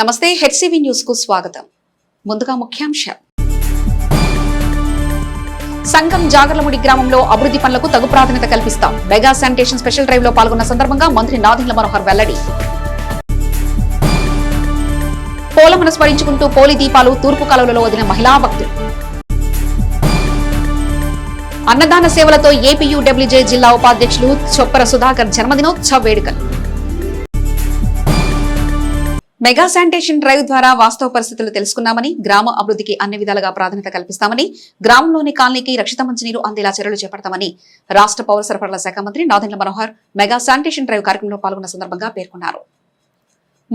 నమస్తే HCV news కు స్వాగతం. ముందుగా ముఖ్యాంశాలు. సంగం జాగర్లముడి గ్రామంలో అభివృద్ధి పనులకు తగు ప్రాధాన్యత కల్పిస్తాం. మెగా శానిటేషన్ స్పెషల్ డ్రైవ్ లో పాల్గొన్న సందర్భంగా మంత్రి నాదెండ్ల మనోహర్ వెల్లడి. పోలమ్మను స్మరించుకుంటూ పోలి దీపాలు తూర్పు కాలువలలో వదిలిన మహిళా భక్తులు. అన్నదాన సేవలతో ఏపీయూడబ్ల్యూజే జిల్లా ఉపాధ్యక్షులు చొప్పర సుధాకర్ జన్మదినోత్సవ వేడుకలు. మెగా శానిటేషన్ డ్రైవ్ ద్వారా వాస్తవ పరిస్థితులు తెలుసుకున్నామని, గ్రామ అభివృద్ధికి అన్ని విధాలుగా ప్రాధాన్యత కల్పిస్తామని, గ్రామంలోని కాలనీకి రక్షిత మంచినీరు అందేలా చర్యలు చేపడతామని రాష్ట్ర పౌర సరఫరాల శాఖ మంత్రి Nadendla Manohar mega sanitation drive కార్యక్రమంలో పాల్గొన్న సందర్భంగా పేర్కొన్నారు.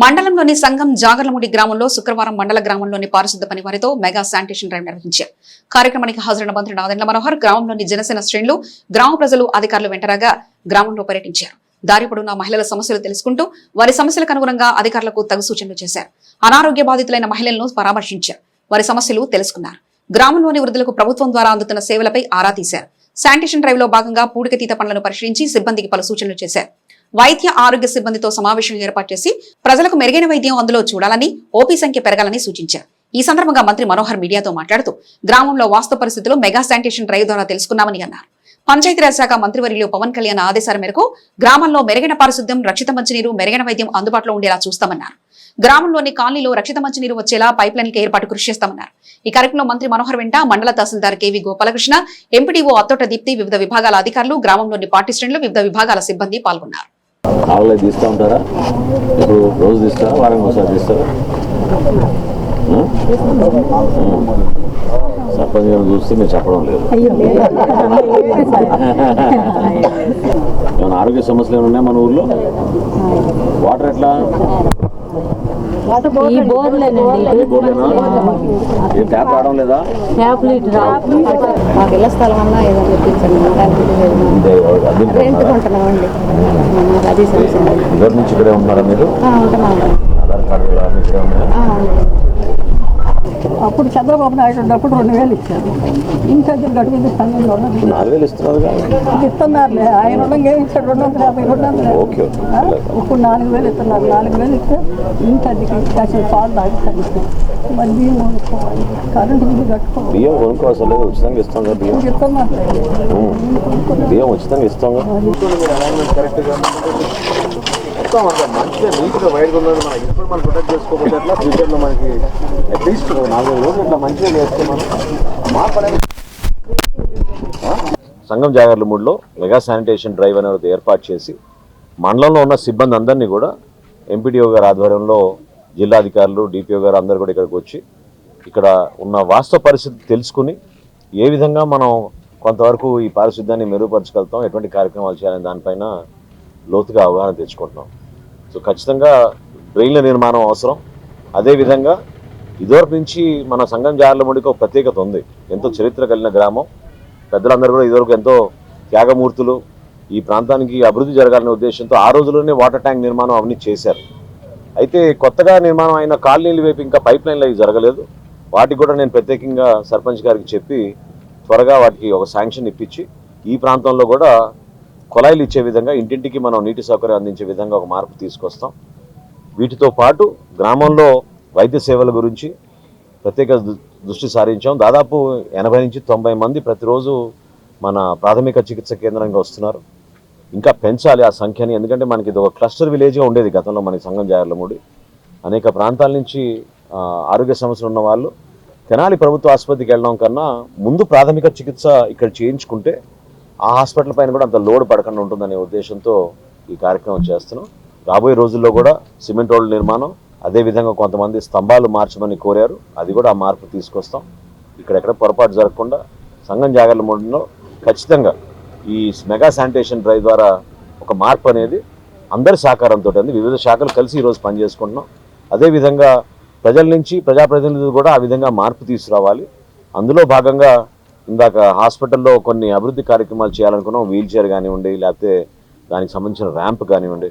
మండలంలోని సంగం జాగర్లముడి గ్రామంలో శుక్రవారం మండల గ్రామంలోని పారిశుద్ధ పని వారితో మెగా శానిటేషన్ డ్రైవ్ నిర్వహించారు. కార్యక్రమానికి హాజరైన మంత్రి నాదెండ్ల మనోహర్ గ్రామంలోని జనసేన శ్రేణులు, గ్రామ ప్రజలు, అధికారులు వెంటరాగా గ్రామంలో పర్యటించారు. దారి పొడవునా మహిళల సమస్యలు తెలుసుకుంటూ వారి సమస్యలకు అనుగుణంగా అధికారులకు తగు సూచనలు చేశారు. అనారోగ్య బాధితులైన మహిళలను పరామర్శించారు. వారి సమస్యలు తెలుసుకున్నారు. గ్రామంలోని వృద్ధులకు ప్రభుత్వం ద్వారా అందుతున్న సేవలపై ఆరా తీశారు. శానిటేషన్ డ్రైవ్ లో భాగంగా పూడికతీత పనులను పరిశీలించి సిబ్బందికి పలు సూచనలు చేశారు. వైద్య ఆరోగ్య సిబ్బందితో సమావేశం ఏర్పాటు చేసి ప్రజలకు మెరుగైన వైద్యం అందులో చూడాలని, ఓపీ సంఖ్య పెరగాలని సూచించారు. ఈ సందర్భంగా మంత్రి మనోహర్ మీడియాతో మాట్లాడుతూ గ్రామంలో వాస్తవ పరిస్థితులు మెగా శానిటేషన్ డ్రైవ్ ద్వారా తెలుసుకున్నామని అన్నారు. పంచాయతీరాజ్ శాఖ మంత్రివర్యులు పవన్ కళ్యాణ్ ఆదేశాల మేరకు గ్రామంలో మెరుగైన పారిశుద్ధ్యం, రక్షిత మంచినీరు, మెరుగైన వైద్యం అందుబాటులో ఉండేలా చూస్తామన్నారు. గ్రామంలోని కాలనీలో రక్షిత మంచినీరు వచ్చేలా పైప్ లైన్లకు ఏర్పాటు కృషి చేస్తామన్నారు. ఈ కార్యక్రమంలో మంత్రి మనోహర్ వెంట మండల తహసీల్దార్ కేవీ గోపాలకృష్ణ, ఎంపీడీఓ అత్తోట దీప్తి, వివిధ విభాగాల అధికారులు, గ్రామంలోని పార్టీ శ్రేణులు, వివిధ విభాగాల సిబ్బంది పాల్గొన్నారు. సర్పంచ్ గారు చూస్తే మీరు చెప్పడం లేదు. ఏమైనా ఆరోగ్య సమస్యలు ఏమైనా ఉన్నాయా మన ఊర్లో? వాటర్ ఎట్లా? ట్యాప్ రావడం లేదా? ఇద్దరు నుంచి ఇక్కడే ఉన్నారా మీరు? ఆధార్ కార్డు ఇక్కడే ఉన్నాయా? అప్పుడు చంద్రబాబు నాయుడు ఉన్నప్పుడు 2000 ఇచ్చారు. ఇంకా గడుపు 4000 ఇస్తున్నారు. ఇస్తున్నారులే, ఆయన ఉండగా ఏమి ఇచ్చాడు? 250 ఇప్పుడు 4000 ఇస్తున్నారు. 4000 ఇస్తే ఇంటి అద్దెకి కాసిన పాలు తాగిస్తాను. మరి బియ్యం కొనుక్కోవాలి, కరెంటు బిల్లు కట్టుకోవాలి. బియ్యం కొనుక్కోవాల్సిన లేదు, ఉచితంగా ఇస్తాం కదా. బియ్యం బియ్యం ఉచితంగా ఇస్తాం. మంచిగా నీట్గా వైడ్గా ఉన్నది మనకి ఇప్పుడు మనం ప్రొటెక్ట్ చేసుకోకపోతే ఎట్లా? ఫ్యూచర్లో మనకి అట్లీస్ట్ 4 రోజులు ఇట్లా మంచిగా చేస్తే మనం మార్పడేది. సంగం జాగర్లముడిలో మెగా శానిటేషన్ డ్రైవ్ అనేది ఏర్పాటు చేసి మండలంలో ఉన్న సిబ్బంది అందరినీ కూడా ఎంపీడీఓ గారి ఆధ్వర్యంలో జిల్లాధికారులు, డిపిఓ గారు అందరూ కూడా ఇక్కడికి వచ్చి ఇక్కడ ఉన్న వాస్తవ పరిస్థితి తెలుసుకుని ఏ విధంగా మనం కొంతవరకు ఈ పారిశుద్ధ్యాన్ని మెరుగుపరచగలుగుతాం, ఎటువంటి కార్యక్రమాలు చేయాలని దానిపైన లోతుగా అవగాహన తెచ్చుకుంటున్నాం. సో ఖచ్చితంగా డ్రైన్ల నిర్మాణం అవసరం. అదేవిధంగా ఇదివరకు నుంచి మన సంగం జాగర్లముడికి ఒక ప్రత్యేకత ఉంది. ఎంతో చరిత్ర కలిగిన గ్రామం. పెద్దలందరూ కూడా ఇదివరకు ఎంతో త్యాగమూర్తులు. ఈ ప్రాంతానికి అభివృద్ధి జరగాలనే ఉద్దేశంతో ఆ రోజుల్లోనే వాటర్ ట్యాంక్ నిర్మాణం అవన్నీ చేశారు. అయితే కొత్తగా నిర్మాణం అయిన కాలనీల వైపు ఇంకా పైప్ లైన్లు అవి జరగలేదు. వాటికి కూడా నేను ప్రత్యేకంగా సర్పంచ్ గారికి చెప్పి త్వరగా వాటికి ఒక శాంక్షన్ ఇప్పించి ఈ ప్రాంతంలో కూడా కొలాయిలు ఇచ్చే విధంగా, ఇంటింటికి మనం నీటి సౌకర్యం అందించే విధంగా ఒక మార్పు తీసుకొస్తాం. వీటితో పాటు గ్రామంలో వైద్య సేవల గురించి ప్రత్యేక దృష్టి సారించాం. దాదాపు 80 నుంచి 90 మంది ప్రతిరోజు మన ప్రాథమిక చికిత్స కేంద్రంగా వస్తున్నారు. ఇంకా పెంచాలి ఆ సంఖ్యని. ఎందుకంటే మనకి ఇది ఒక క్లస్టర్ విలేజ్గా ఉండేది గతంలో మనకి సంగం జాగర్లముడి. అనేక ప్రాంతాల నుంచి ఆరోగ్య సమస్యలు ఉన్న వాళ్ళు తెనాలి ప్రభుత్వ ఆసుపత్రికి వెళ్ళడం కన్నా ముందు ప్రాథమిక చికిత్స ఇక్కడ చేయించుకుంటే ఆ హాస్పిటల్ పైన కూడా అంత లోడ్ పడకుండా ఉంటుందనే ఉద్దేశంతో ఈ కార్యక్రమం చేస్తున్నాం. రాబోయే రోజుల్లో కూడా సిమెంట్ రోడ్ల నిర్మాణం, అదేవిధంగా కొంతమంది స్తంభాలు మార్చమని కోరారు, అది కూడా ఆ మార్పు తీసుకొస్తాం. ఇక్కడెక్కడ పొరపాటు జరగకుండా సంగం జాగర్లముడిలో ఖచ్చితంగా ఈ మెగా శానిటేషన్ డ్రైవ్ ద్వారా ఒక మార్పు అనేది అందరి సహకారంతో వివిధ శాఖలు కలిసి ఈరోజు పనిచేసుకుంటున్నాం. అదేవిధంగా ప్రజల నుంచి ప్రజాప్రతినిధులు కూడా ఆ విధంగా మార్పు తీసుకురావాలి. అందులో భాగంగా ఇందాక హాస్పిటల్లో కొన్ని అభివృద్ధి కార్యక్రమాలు చేయాలనుకున్నాం. వీల్ చైర్ కానివ్వండి, లేకపోతే దానికి సంబంధించిన ర్యాంప్ కానివ్వండి,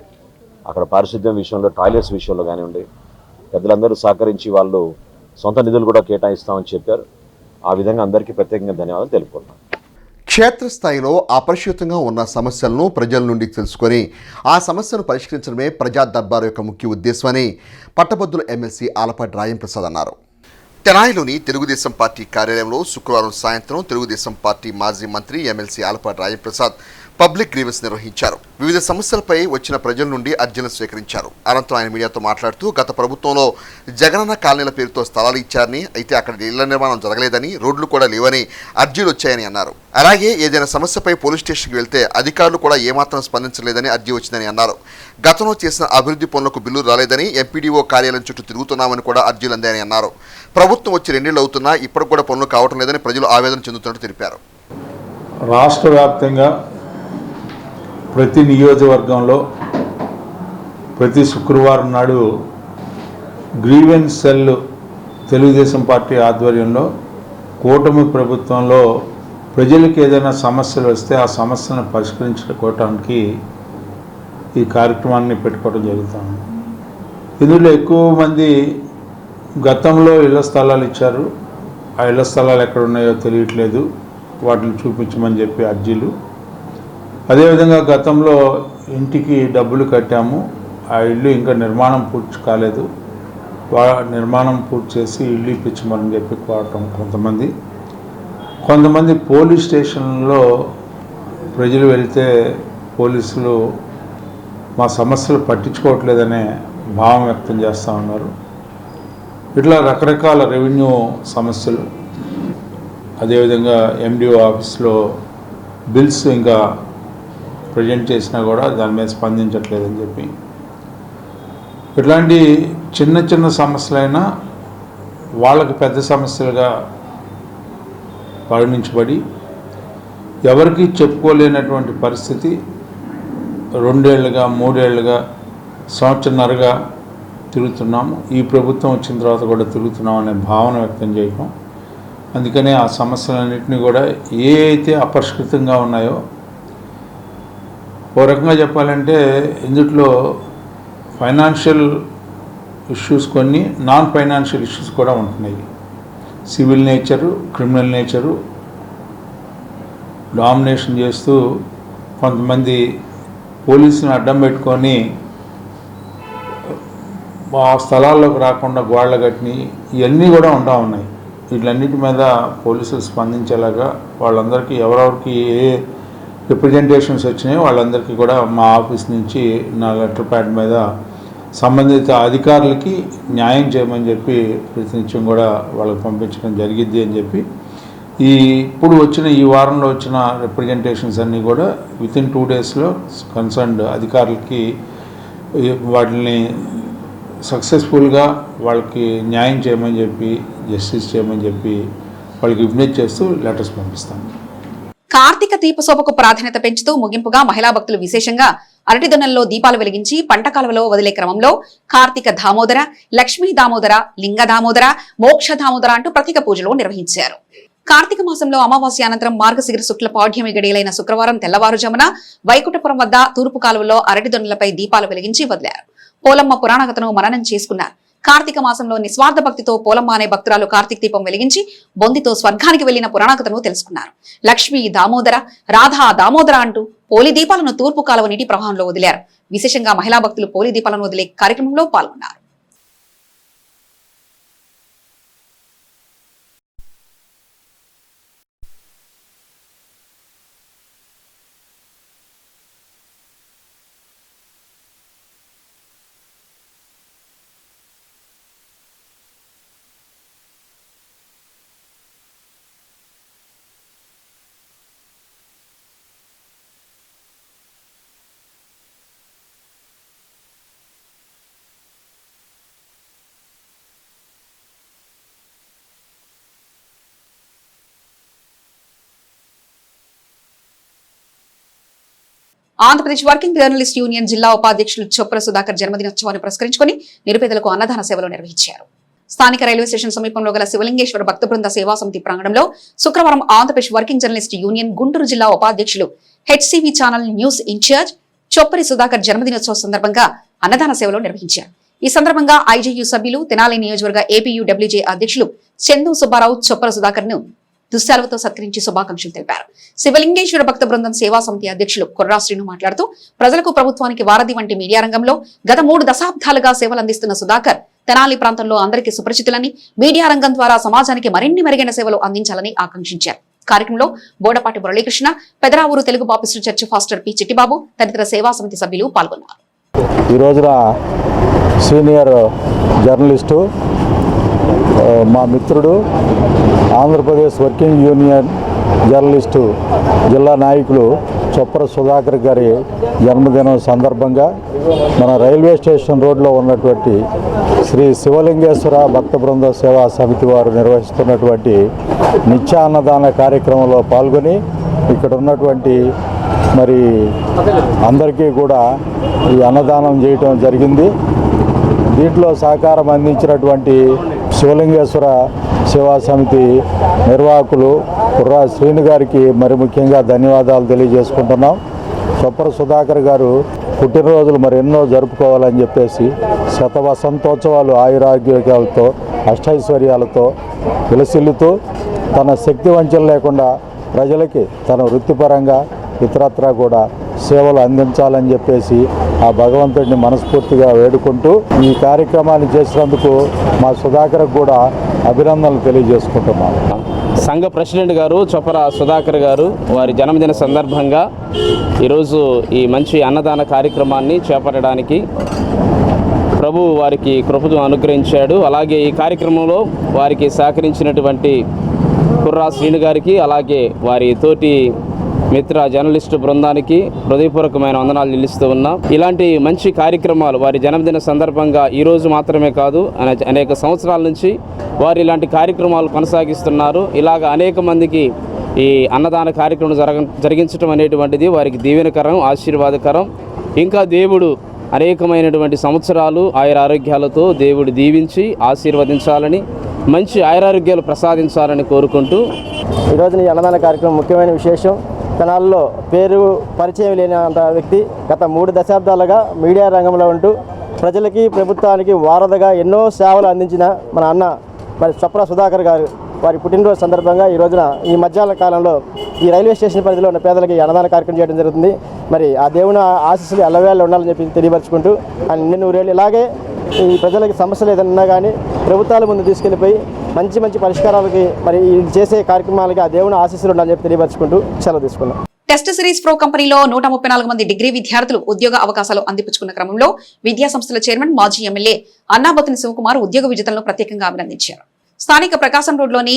అక్కడ పారిశుద్ధ్యం విషయంలో, టాయిలెట్స్ విషయంలో కానివ్వండి, పెద్దలందరూ సహకరించి వాళ్ళు సొంత నిధులు కూడా కేటాయిస్తామని చెప్పారు. ఆ విధంగా అందరికీ ప్రత్యేకంగా ధన్యవాదాలు తెలుపుకుంటున్నాను. క్షేత్రస్థాయిలో అపరిష్కృతంగా ఉన్న సమస్యలను ప్రజల నుండి తెలుసుకొని ఆ సమస్యను పరిష్కరించడమే ప్రజా దర్బార్ యొక్క ముఖ్య ఉద్దేశమని పట్టభద్రుల ఎమ్మెల్సీ ఆలపాటి రాయం ప్రసాద్ అన్నారు. తెనాలిలోని తెలుగుదేశం పార్టీ కార్యాలయంలో శుక్రవారం సాయంత్రం తెలుగుదేశం పార్టీ మాజీ మంత్రి MLC Alapati Rayam Prasad public grievance నిర్వహించారు. వివిధ సమస్యలపై వచ్చిన ప్రజల నుండి అర్జీలను స్వీకరించారు. అనంతరం ఆయన మీడియాతో మాట్లాడుతూ గత ప్రభుత్వంలో జగనన్న కాలనీల పేరుతో స్థలాలు ఇచ్చారని, అయితే అక్కడ ఇళ్ల నిర్మాణం జరగలేదని, రోడ్లు కూడా లేవని అర్జీలు వచ్చాయని అన్నారు. అలాగే ఏదైనా సమస్యపై పోలీస్ స్టేషన్కి వెళ్తే అధికారులు కూడా ఏమాత్రం స్పందించలేదని అర్జీ వచ్చిందని అన్నారు. గతంలో చేసిన అభివృద్ధి పనులకు బిల్లులు రాలేదని, ఎంపీడీఓ కార్యాలయం చుట్టూ తిరుగుతున్నామని కూడా అర్జీలు అందాయని అన్నారు. ప్రభుత్వం వచ్చి 2 ఏళ్లు అవుతున్నా ఇప్పటికి కూడా పనులు కావటం లేదని ప్రజలు ఆవేదన చెందుతున్నట్టు తెలిపారు. రాష్ట్ర వ్యాప్తంగా ప్రతి నియోజకవర్గంలో ప్రతి శుక్రవారం నాడు గ్రీవెన్స్ సెల్ తెలుగుదేశం పార్టీ ఆధ్వర్యంలో కూటమి ప్రభుత్వంలో ప్రజలకు ఏదైనా సమస్యలు వస్తే ఆ సమస్యలను పరిష్కరించుకోవటానికి ఈ కార్యక్రమాన్ని పెట్టుకోవడం జరుగుతుంది. ఇందులో ఎక్కువ మంది గతంలో ఇళ్ల స్థలాలు ఇచ్చారు, ఆ ఇళ్ల స్థలాలు ఎక్కడ ఉన్నాయో తెలియట్లేదు, వాటిని చూపించమని చెప్పి అర్జీలు. అదేవిధంగా గతంలో ఇంటికి డబ్బులు కట్టాము, ఆ ఇల్లు ఇంకా నిర్మాణం పూర్తి కాలేదు, నిర్మాణం పూర్తి చేసి ఇల్లు ఇప్పించమని చెప్పి కోరటం కొంతమంది పోలీస్ స్టేషన్లో ప్రజలు వెళ్తే పోలీసులు మా సమస్యలు పట్టించుకోవట్లేదనే భావం వ్యక్తం చేస్తూ ఉన్నారు. ఇట్లా రకరకాల రెవెన్యూ సమస్యలు, అదేవిధంగా ఎండిఓ ఆఫీస్లో బిల్స్ ఇంకా ప్రజెంట్ చేసినా కూడా దాని మీద స్పందించట్లేదని చెప్పి, ఇట్లాంటి చిన్న చిన్న సమస్యలైనా వాళ్ళకి పెద్ద సమస్యలుగా పరిగణించబడి ఎవరికి చెప్పుకోలేనటువంటి పరిస్థితి 2 ఏళ్ళుగా 3 ఏళ్ళుగా సంవత్సరన్నరగా తిరుగుతున్నాము. ఈ ప్రభుత్వం వచ్చిన తర్వాత కూడా తిరుగుతున్నాం అనే భావన వ్యక్తం చేయటం. అందుకనే ఆ సమస్యలన్నింటినీ కూడా ఏ అయితే అపరిష్కృతంగా ఉన్నాయో, ఓ రకంగా చెప్పాలంటే ఇందులో ఫైనాన్షియల్ ఇష్యూస్ కొన్ని, నాన్ ఫైనాన్షియల్ ఇష్యూస్ కూడా ఉంటున్నాయి. Civil nature, criminal nature domination చేస్తూ కొంతమంది పోలీసుని అడ్డం పెట్టుకొని ఆ స్థలాల్లోకి రాకుండా గోడలు కట్టిని, ఇవన్నీ కూడా ఉన్నాయి. వీటన్నిటి మీద పోలీసులు స్పందించేలాగా వాళ్ళందరికీ ఎవరెవరికి ఏ రిప్రజెంటేషన్స్ వచ్చినాయో వాళ్ళందరికీ కూడా మా ఆఫీస్ నుంచి నా లెటర్ ప్యాడ్ మీద సంబంధిత అధికారులకి న్యాయం చేయమని చెప్పి ప్రతినిత్యం కూడా వాళ్ళకి పంపించడం జరిగిద్ది అని చెప్పి, ఈ వారంలో వచ్చిన రిప్రజెంటేషన్స్ అన్నీ కూడా వితిన్ 2 డేస్లో కన్సర్న్డ్ అధికారులకి వాటిని సక్సెస్ఫుల్గా వాళ్ళకి న్యాయం చేయమని చెప్పి, జస్టిస్ చేయమని చెప్పి వాళ్ళకి విజ్ఞప్తి చేస్తూ లెటర్స్ పంపిస్తాను. కార్తీక దీపశోభకు ప్రాధాన్యత పెంచుతూ ముగింపుగా మహిళా భక్తులు విశేషంగా అరటిదొన్నల్లో దీపాలు వెలిగించి పంట కాలువలో వదిలే క్రమంలో కార్తీక దామోదర, లక్ష్మీ దామోదర, లింగ దామోదర, మోక్ష దామోదర అంటూ ప్రత్యేక పూజలు నిర్వహించారు. కార్తీక మాసంలో అమావాస్య అనంతరం మార్గశిర శుక్ల పాఠ్యమి గడియలైన శుక్రవారం తెల్లవారుజామున వైకుంఠపురం వద్ద తూర్పు కాలువలో అరటిదొన్నలపై దీపాలు వెలిగించి వదిలారు. పోలమ్మ పురాణకథను మననం చేసుకున్నారు. కార్తీక మాసంలో నిస్వార్థ భక్తితో పోలమ్మ అనే భక్తురాలు కార్తీక దీపం వెలిగించి బొందితో స్వర్గానికి వెళ్లిన పురాణకథను తెలుసుకున్నారు. లక్ష్మీ దామోదర, రాధా దామోదర అంటూ పోలి దీపాలను తూర్పు కాలువ నీటి ప్రవాహంలో వదిలారు. విశేషంగా మహిళా భక్తులు పోలి దీపాలను వదిలే కార్యక్రమంలో పాల్గొన్నారు. ఆంధ్రప్రదేశ్ వర్కింగ్ జర్నలిస్ట్ యూనియన్ జిల్లా ఉపాధ్యక్షులు చొప్ర సుధాకర్ జన్మదినోత్సవాన్ని పురస్కరించుకుని నిరుపేదలకు అన్నదాన సేవలు నిర్వహించారు. స్థానిక రైల్వే స్టేషన్ సమీపంలో గల శివలింగేశ్వర భక్త బృంద సేవా సమితి ప్రాంగణంలో శుక్రవారం Andhra Pradesh working journalist union Guntur జిల్లా ఉపాధ్యక్షులు HCV channel news in charge Choppari Sudhakar జన్మదినోత్సవ సందర్భంగా అన్నదాన సేవలు నిర్వహించారు. ఈ సందర్భంగా ఐజేయూ సభ్యులు, తెనాలి నియోజకవర్గ ఏపీయూడబ్ల్యూజే అధ్యక్షులు చందు సుబ్బారావు చొప్పర సుధాకర్ ను దుశ్శాలువతో సత్కరించి శుభాకాంక్షలు తెలిపారు. శివలింగేశ్వర భక్త బృందం సేవా సమితి అధ్యక్షులు కొర్రా శ్రీను మాట్లాడుతూ ప్రజలకు ప్రభుత్వానికి వారధి వంటి మీడియా రంగంలో గత 3 దశాబ్దాలుగా సేవలందిస్తున్న సుధాకర్ తెనాలి ప్రాంతంలో అందరికీ సుపరిచితులని, మీడియా రంగం ద్వారా సమాజానికి మరిన్ని మెరుగైన సేవలు అందించాలని ఆకాంక్షించారు. కార్యక్రమంలో Bodapati Muralikrishna, Pedaravuru Telugu baptist church pastor P Chittibabu తదితర సేవా సమితి సభ్యులు పాల్గొన్నారు. ఈ రోజున సీనియర్ జర్నలిస్టు మా మిత్రుడు ఆంధ్రప్రదేశ్ వర్కింగ్ యూనియన్ జర్నలిస్టు జిల్లా నాయకులు చొప్పర సుధాకర్ గారి జన్మదినం సందర్భంగా మన రైల్వే స్టేషన్ రోడ్లో ఉన్నటువంటి శ్రీ శివలింగేశ్వర భక్త బృంద సేవా సమితి వారు నిర్వహిస్తున్నటువంటి నిత్య అన్నదాన కార్యక్రమంలో పాల్గొని ఇక్కడ ఉన్నటువంటి మరి అందరికీ కూడా ఈ అన్నదానం చేయటం జరిగింది. దీంట్లో సహకారం అందించినటువంటి శివలింగేశ్వర సేవా సమితి నిర్వాహకులు కుర్రా శ్రీను గారికి మరి ముఖ్యంగా ధన్యవాదాలు తెలియజేసుకుంటున్నాం. చొప్పర సుధాకర్ గారు పుట్టినరోజులు మరి ఎన్నో జరుపుకోవాలని చెప్పేసి శతవసంతోత్సవాలు ఆయురారోగ్యాలతో అష్టైశ్వర్యాలతో విలసిల్లుతూ తన శక్తి వంచన లేకుండా ప్రజలకి తన వృత్తిపరంగా ఇతరత్రా కూడా సేవలు అందించాలని చెప్పేసి ఆ భగవంతుడిని మనస్ఫూర్తిగా వేడుకుంటూ ఈ కార్యక్రమాన్ని చేసినందుకు మా సుధాకర్ కూడా అభినందనలు తెలియజేసుకుంటున్నాను. సంఘ ప్రెసిడెంట్ గారు చొప్పర సుధాకర్ గారు వారి జన్మదిన సందర్భంగా ఈరోజు ఈ మంచి అన్నదాన కార్యక్రమాన్ని చేపట్టడానికి ప్రభు వారికి కృపను అనుగ్రహించాడు. అలాగే ఈ కార్యక్రమంలో వారికి సహకరించినటువంటి కుర్రా శ్రీను గారికి, అలాగే వారి తోటి మిత్ర జర్నలిస్టు బృందానికి హృదయపూర్వకమైన వందనాలు చెల్లిస్తూ ఉన్నాం. ఇలాంటి మంచి కార్యక్రమాలు వారి జన్మదిన సందర్భంగా ఈరోజు మాత్రమే కాదు, అనేక సంవత్సరాల నుంచి వారు ఇలాంటి కార్యక్రమాలు కొనసాగిస్తున్నారు. ఇలాగ అనేక మందికి ఈ అన్నదాన కార్యక్రమం జరిగించడం అనేటువంటిది వారికి దీవెనకరం, ఆశీర్వాదకరం. ఇంకా దేవుడు అనేకమైనటువంటి సంవత్సరాలు ఆయురారోగ్యాలతో దేవుడు దీవించి ఆశీర్వదించాలని, మంచి ఆయురారోగ్యాలు ప్రసాదించాలని కోరుకుంటూ ఈరోజు ఈ అన్నదాన కార్యక్రమం ముఖ్యమైన విశేషం. తెనాలిలో పేరు పరిచయం లేనంత వ్యక్తి గత 3 దశాబ్దాలుగా మీడియా రంగంలో ఉంటూ ప్రజలకి ప్రభుత్వానికి వారధిగా ఎన్నో సేవలు అందించిన మన అన్న మరి చొప్పర సుధాకర్ గారు వారి పుట్టినరోజు సందర్భంగా ఈ రోజున ఈ మధ్యాహ్న కాలంలో ఈ రైల్వే స్టేషన్ పరిధిలో ఉన్న పేదలకి అన్నదాన కార్యక్రమం చేయడం జరుగుతుంది. మరి ఆ దేవుని ఆశీస్సులు ఎల్లవేళ ఉండాలని చెప్పి తెలియపరుచుకుంటూ ఆయన నిన్ను రేళ్ళు ఇలాగే ఈ ప్రజలకి సమస్యలు ఏదన్నా కానీ ప్రభుత్వాల ముందు తీసుకెళ్ళిపోయి మంచి మంచి పరిష్కారాలకి మరి చేసే కార్యక్రమాలకి ఆ దేవుని ఆశీస్సులు ఉండాలని చెప్పి తెలియపరుచుకుంటూ సెలవు తీసుకున్నాం. టెస్ట్ సిరీస్ ప్రో కంపెనీలో 134 మంది డిగ్రీ విద్యార్థులు ఉద్యోగ అవకాశాలు అందిపుచ్చుకున్న క్రమంలో విద్యా సంస్థల చైర్మన్, మాజీ ఎమ్మెల్యే అన్నాబత్తుని శివకుమార్ ఉద్యోగ విజేతలను ప్రత్యేకంగా అభినందించారు. స్థానిక ప్రకాశం రోడ్లోని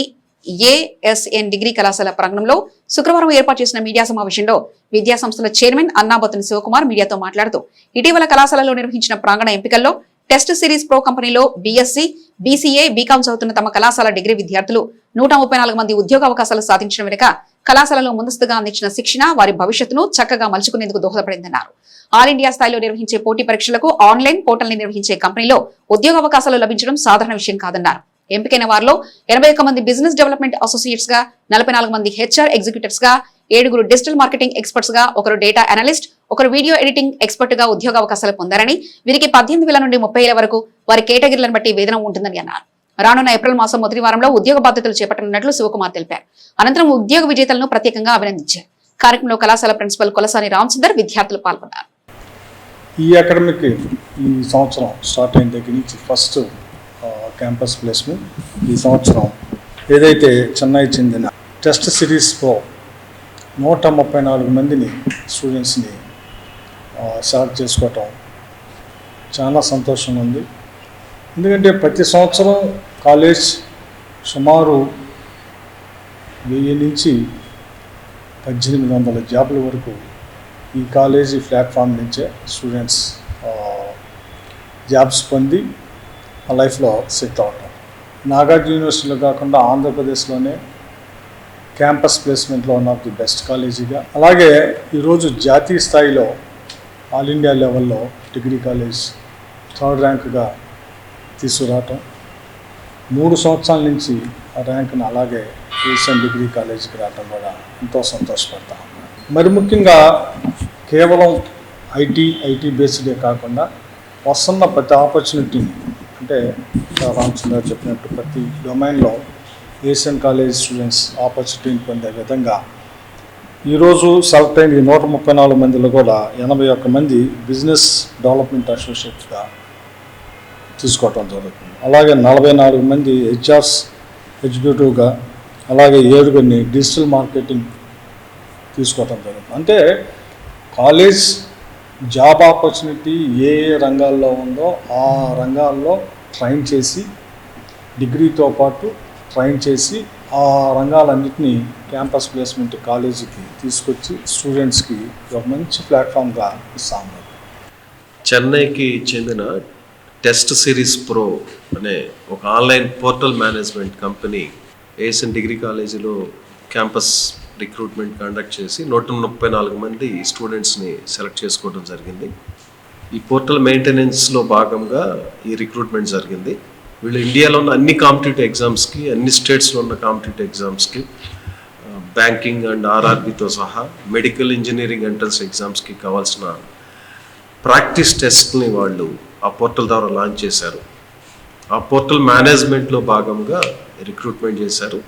ఏఎస్ఎన్ డిగ్రీ కళాశాల ప్రాంగణంలో శుక్రవారం ఏర్పాటు చేసిన మీడియా సమావేశంలో విద్యా సంస్థల చైర్మన్ అన్నాబత్తుని శివకుమార్ మీడియాతో మాట్లాడుతూ ఇటీవల కళాశాలలో నిర్వహించిన ప్రాంగణ ఎంపికల్లో టెస్ట్ సిరీస్ ప్రో కంపెనీలో బీఎస్సీ, బీసీఏ, బీకాం చదువుతున్న తమ కళాశాల డిగ్రీ విద్యార్థులు 134 మంది ఉద్యోగ అవకాశాలు సాధించడం వెనుక కళాశాలలో ముందస్తుగా అందించిన శిక్షణ వారి భవిష్యత్తును చక్కగా మలుచుకునేందుకు దోహదపడిందన్నారు. ఆల్ ఇండియా స్థాయిలో నిర్వహించే పోటీ పరీక్షలకు ఆన్లైన్ పోర్టల్ ని నిర్వహించే కంపెనీలో ఉద్యోగ అవకాశాలు లభించడం సాధారణ విషయం కాదన్నారు. ఎంపికైన వారిలో 81 మంది బిజినెస్ డెవలప్మెంట్ అసోసియేట్స్ గా, 44 మంది హెచ్ఆర్ ఎగ్జిక్యూటివ్స్ గా, 7 డిజిటల్ మార్కెటింగ్ ఎక్స్పర్ట్స్ గా, 1 data analyst, 1 video editing expert గా ఉద్యోగ అవకాశాలు పొందారని, వీరికి 18,000 నుండి 30,000 వరకు వారి కేటగిరీలను బట్టి వేతనం ఉంటుందని అన్నారు. రానున్న ఏప్రిల్ మాసం మొదటి వారంలో ఉద్యోగ బాధ్యతలు చేపట్టనున్నట్లు శివకుమార్ తెలిపారు. అనంతరం ఉద్యోగ విజేతలను ప్రత్యేకంగా అభినందించారు. కార్యక్రమంలో కళాశాల ప్రిన్సిపల్ కొలసాని రామచందర్, విద్యార్థులు పాల్గొన్నారు. ఈ అకాడమిక్ ఈ సంవత్సరం స్టార్ట్ అయిన దగ్గర నుంచి ఫస్ట్ క్యాంపస్ ప్లేస్మెంట్ ఈ సంవత్సరం ఏదైతే చెన్నై చెందిన టెస్ట్ సిరీస్ ప్రో 134 మందిని స్టూడెంట్స్ని సెలెక్ట్ చేసుకోవటం చాలా సంతోషంగా ఉంది. ఎందుకంటే ప్రతి సంవత్సరం కాలేజ్ సుమారు 1000 నుంచి 1800 జాబ్ల వరకు ఈ కాలేజీ ప్లాట్ఫామ్ నుంచే స్టూడెంట్స్ జాబ్స్ పొంది ఆ లైఫ్లో సెట్ అవటం. నాగార్జున యూనివర్సిటీలో కాకుండా ఆంధ్రప్రదేశ్లోనే క్యాంపస్ ప్లేస్మెంట్లో వన్ ఆఫ్ ది బెస్ట్ కాలేజీగా, అలాగే ఈరోజు జాతీయ స్థాయిలో ఆల్ ఇండియా లెవెల్లో డిగ్రీ కాలేజ్ 3rd ర్యాంక్గా తీసుకురావటం, 3 సంవత్సరాల నుంచి ఆ ర్యాంక్ను అలాగే ఏషియన్ డిగ్రీ కాలేజీకి రావటం కూడా ఎంతో సంతోషపడతాం. మరి ముఖ్యంగా కేవలం ఐటీ బేస్డే కాకుండా వస్తున్న ప్రతి ఆపర్చునిటీని, అంటే రామచంద్ర చెప్పినట్టు ప్రతి డొమైన్లో ఏషియన్ కాలేజ్ స్టూడెంట్స్ ఆపర్చునిటీని పొందే విధంగా ఈరోజు సెలెక్ట్ అయిన 134 మందిలో కూడా 81 మంది బిజినెస్ డెవలప్మెంట్ అసోసియేట్స్గా తీసుకోవటం జరుగుతుంది. అలాగే 44 మంది హెచ్ఆర్స్ ఎగ్జిక్యూటివ్గా, అలాగే 7 డిజిటల్ మార్కెటింగ్ తీసుకోవటం జరుగుతుంది. అంటే కాలేజ్ జాబ్ ఆపర్చునిటీ ఏ రంగాల్లో ఉందో ఆ రంగాల్లో ట్రైన్ చేసి, డిగ్రీతో పాటు ట్రైన్ చేసి ఆ రంగాలన్నింటినీ క్యాంపస్ ప్లేస్మెంట్ కాలేజీకి తీసుకొచ్చి స్టూడెంట్స్కి ఒక మంచి ప్లాట్ఫామ్గా ఇస్తాము. చెన్నైకి చెందిన టెస్ట్ సిరీస్ ప్రో అనే ఒక online portal management company Asian degree కాలేజీలో క్యాంపస్ రిక్రూట్మెంట్ కండక్ట్ చేసి 134 మంది స్టూడెంట్స్ని సెలెక్ట్ చేసుకోవడం జరిగింది. ఈ పోర్టల్ మెయింటెనెన్స్లో భాగంగా ఈ రిక్రూట్మెంట్ జరిగింది. వీళ్ళు ఇండియాలో ఉన్న అన్ని కాంపిటేటివ్ ఎగ్జామ్స్కి, అన్ని స్టేట్స్లో ఉన్న కాంపిటేటివ్ ఎగ్జామ్స్కి, బ్యాంకింగ్ అండ్ ఆర్ఆర్బితో సహా మెడికల్, ఇంజనీరింగ్ ఎంట్రన్స్ ఎగ్జామ్స్కి కావాల్సిన ప్రాక్టీస్ టెస్ట్ని వాళ్ళు ఆ పోర్టల్ ద్వారా లాంచ్ చేశారు. ఆ పోర్టల్ మేనేజ్మెంట్లో భాగంగా రిక్రూట్మెంట్ చేశారు.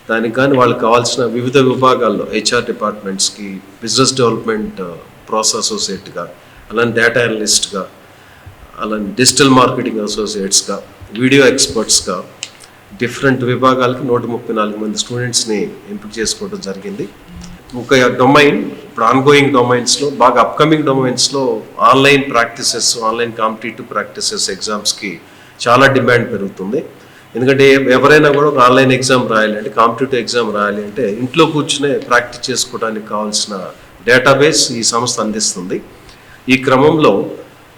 దానికి కానీ వాళ్ళకి కావాల్సిన వివిధ విభాగాల్లో హెచ్ఆర్ డిపార్ట్మెంట్స్కి, బిజినెస్ డెవలప్మెంట్ ప్రాసెస్ అసోసియేట్గా, అలానే డేటా అనలిస్ట్గా, అలానే డిజిటల్ మార్కెటింగ్ అసోసియేట్స్గా, వీడియో ఎక్స్పర్ట్స్గా డిఫరెంట్ విభాగాలకి 134 మంది స్టూడెంట్స్ని ఎంపిక చేసుకోవడం జరిగింది. ఒక డొమైన్ ఇప్పుడు ఆన్గోయింగ్ డొమైన్స్లో, బాగా అప్కమింగ్ డొమైన్స్లో online practices, online competitive practices ఎగ్జామ్స్కి చాలా డిమాండ్ పెరుగుతుంది. ఎందుకంటే ఎవరైనా కూడా ఒక ఆన్లైన్ ఎగ్జామ్ రాయాలి అంటే, కాంపిటేటివ్ ఎగ్జామ్ రాయాలి అంటే ఇంట్లో కూర్చునే ప్రాక్టీస్ చేసుకోవడానికి కావాల్సిన డేటాబేస్ ఈ సంస్థ అందిస్తుంది. ఈ క్రమంలో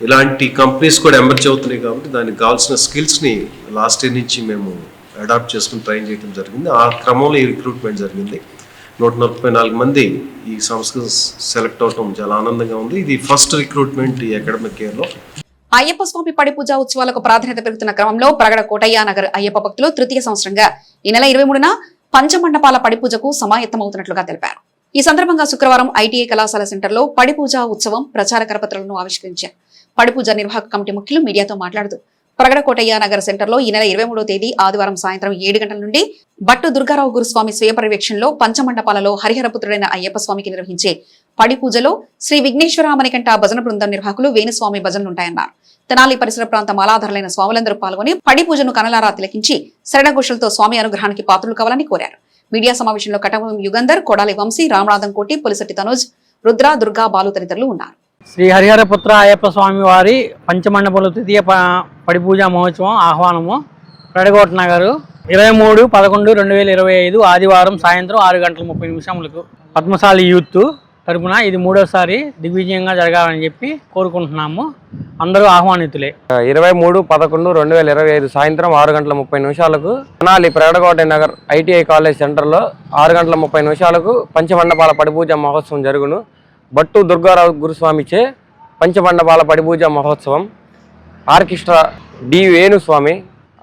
ఇలాంటి కంపెనీస్ కూడా ఎమర్జ్ అవుతున్నాయి కాబట్టి దానికి కావాల్సిన స్కిల్స్ని లాస్ట్ ఇయర్ నుంచి మేము అడాప్ట్ చేసుకుని ట్రైన్ చేయడం జరిగింది. ఆ క్రమంలో ఈ రిక్రూట్మెంట్ జరిగింది. 134 మంది ఈ సంస్థకు సెలెక్ట్ అవడం చాలా ఆనందంగా ఉంది. ఇది ఫస్ట్ రిక్రూట్మెంట్ ఈ అకాడమిక్ ఇయర్లో. అయ్యప్ప స్వామి పడి పూజ ఉత్సవాలకు ప్రాధాన్యత పెరుగుతున్న క్రమంలో ప్రగడ కోటయ్య నగర్ అయ్యప్ప భక్తులు తృతీయ సంవత్సరంగా ఈ నెల 23న పంచమండపాల పడి పూజకు సమాయత్తమవుతున్నట్లుగా తెలిపారు. ఈ సందర్భంగా శుక్రవారం ఐటీఐ కళాశాల సెంటర్లో పడి పూజ ఉత్సవం ప్రచార కరపత్రాలను ఆవిష్కరించారు. పడి పూజ నిర్వాహక కమిటీ ముఖ్యులు మీడియాతో మాట్లాడుతూ ప్రగడ కోటయ్య నగర్ సెంటర్లో ఈ నెల 23వ తేదీ ఆదివారం సాయంత్రం 7 గంటల నుండి భట్టు దుర్గారావు గురుస్వామి స్వీయ పర్యవేక్షణలో పంచమండపాలలో హరిహరపుత్రుడైన అయ్యప్ప స్వామికి నిర్వహించే పడి పూజలో శ్రీ విఘ్నేశ్వర మణికంఠ భజన బృందం నిర్వాహకులు వేణుస్వామి భజనలుంటాయన్నారు. తెనాలి పరిసర ప్రాంత మాలాధారులైన స్వాములందరూ పాల్గొని పడి పూజను కనలారా తిలకించి శరణఘోషలతో స్వామి అనుగ్రహానికి పాత్రలు కావాలని కోరారు. మీడియా సమావేశంలో కటవం యుగంధర్, కొడాలి వంశీ, రామనాథం కోటి, పులిశెట్టి తనోజ్, రుద్ర, దుర్గా, బాలు తదితరులు ఉన్నారు. శ్రీ హరిహరపుత్ర అయ్యప్ప స్వామి వారి పంచమండపముల తృతీయ పడి పూజా మహోత్సవం ఆహ్వానము ప్రగడ నగరు 23/11/2025 ఆదివారం సాయంత్రం 6:30 పద్మశాలి యూత్ తరపున ఇది 3వసారి దిగ్విజయంగా జరగాలని చెప్పి కోరుకుంటున్నాము. అందరూ ఆహ్వానితులే. 23/11/2025 సాయంత్రం 6:30 తెనాలి ప్రగడ నగర్ ఐటీఐ కాలేజ్ సెంటర్లో 6:30 పంచమండపాల పడిపూజ మహోత్సవం జరుగును. భట్టు దుర్గారావు గురుస్వామిచే పంచమండపాల పడిపూజ మహోత్సవం, ఆర్కెస్ట్రా డి వేణుస్వామి,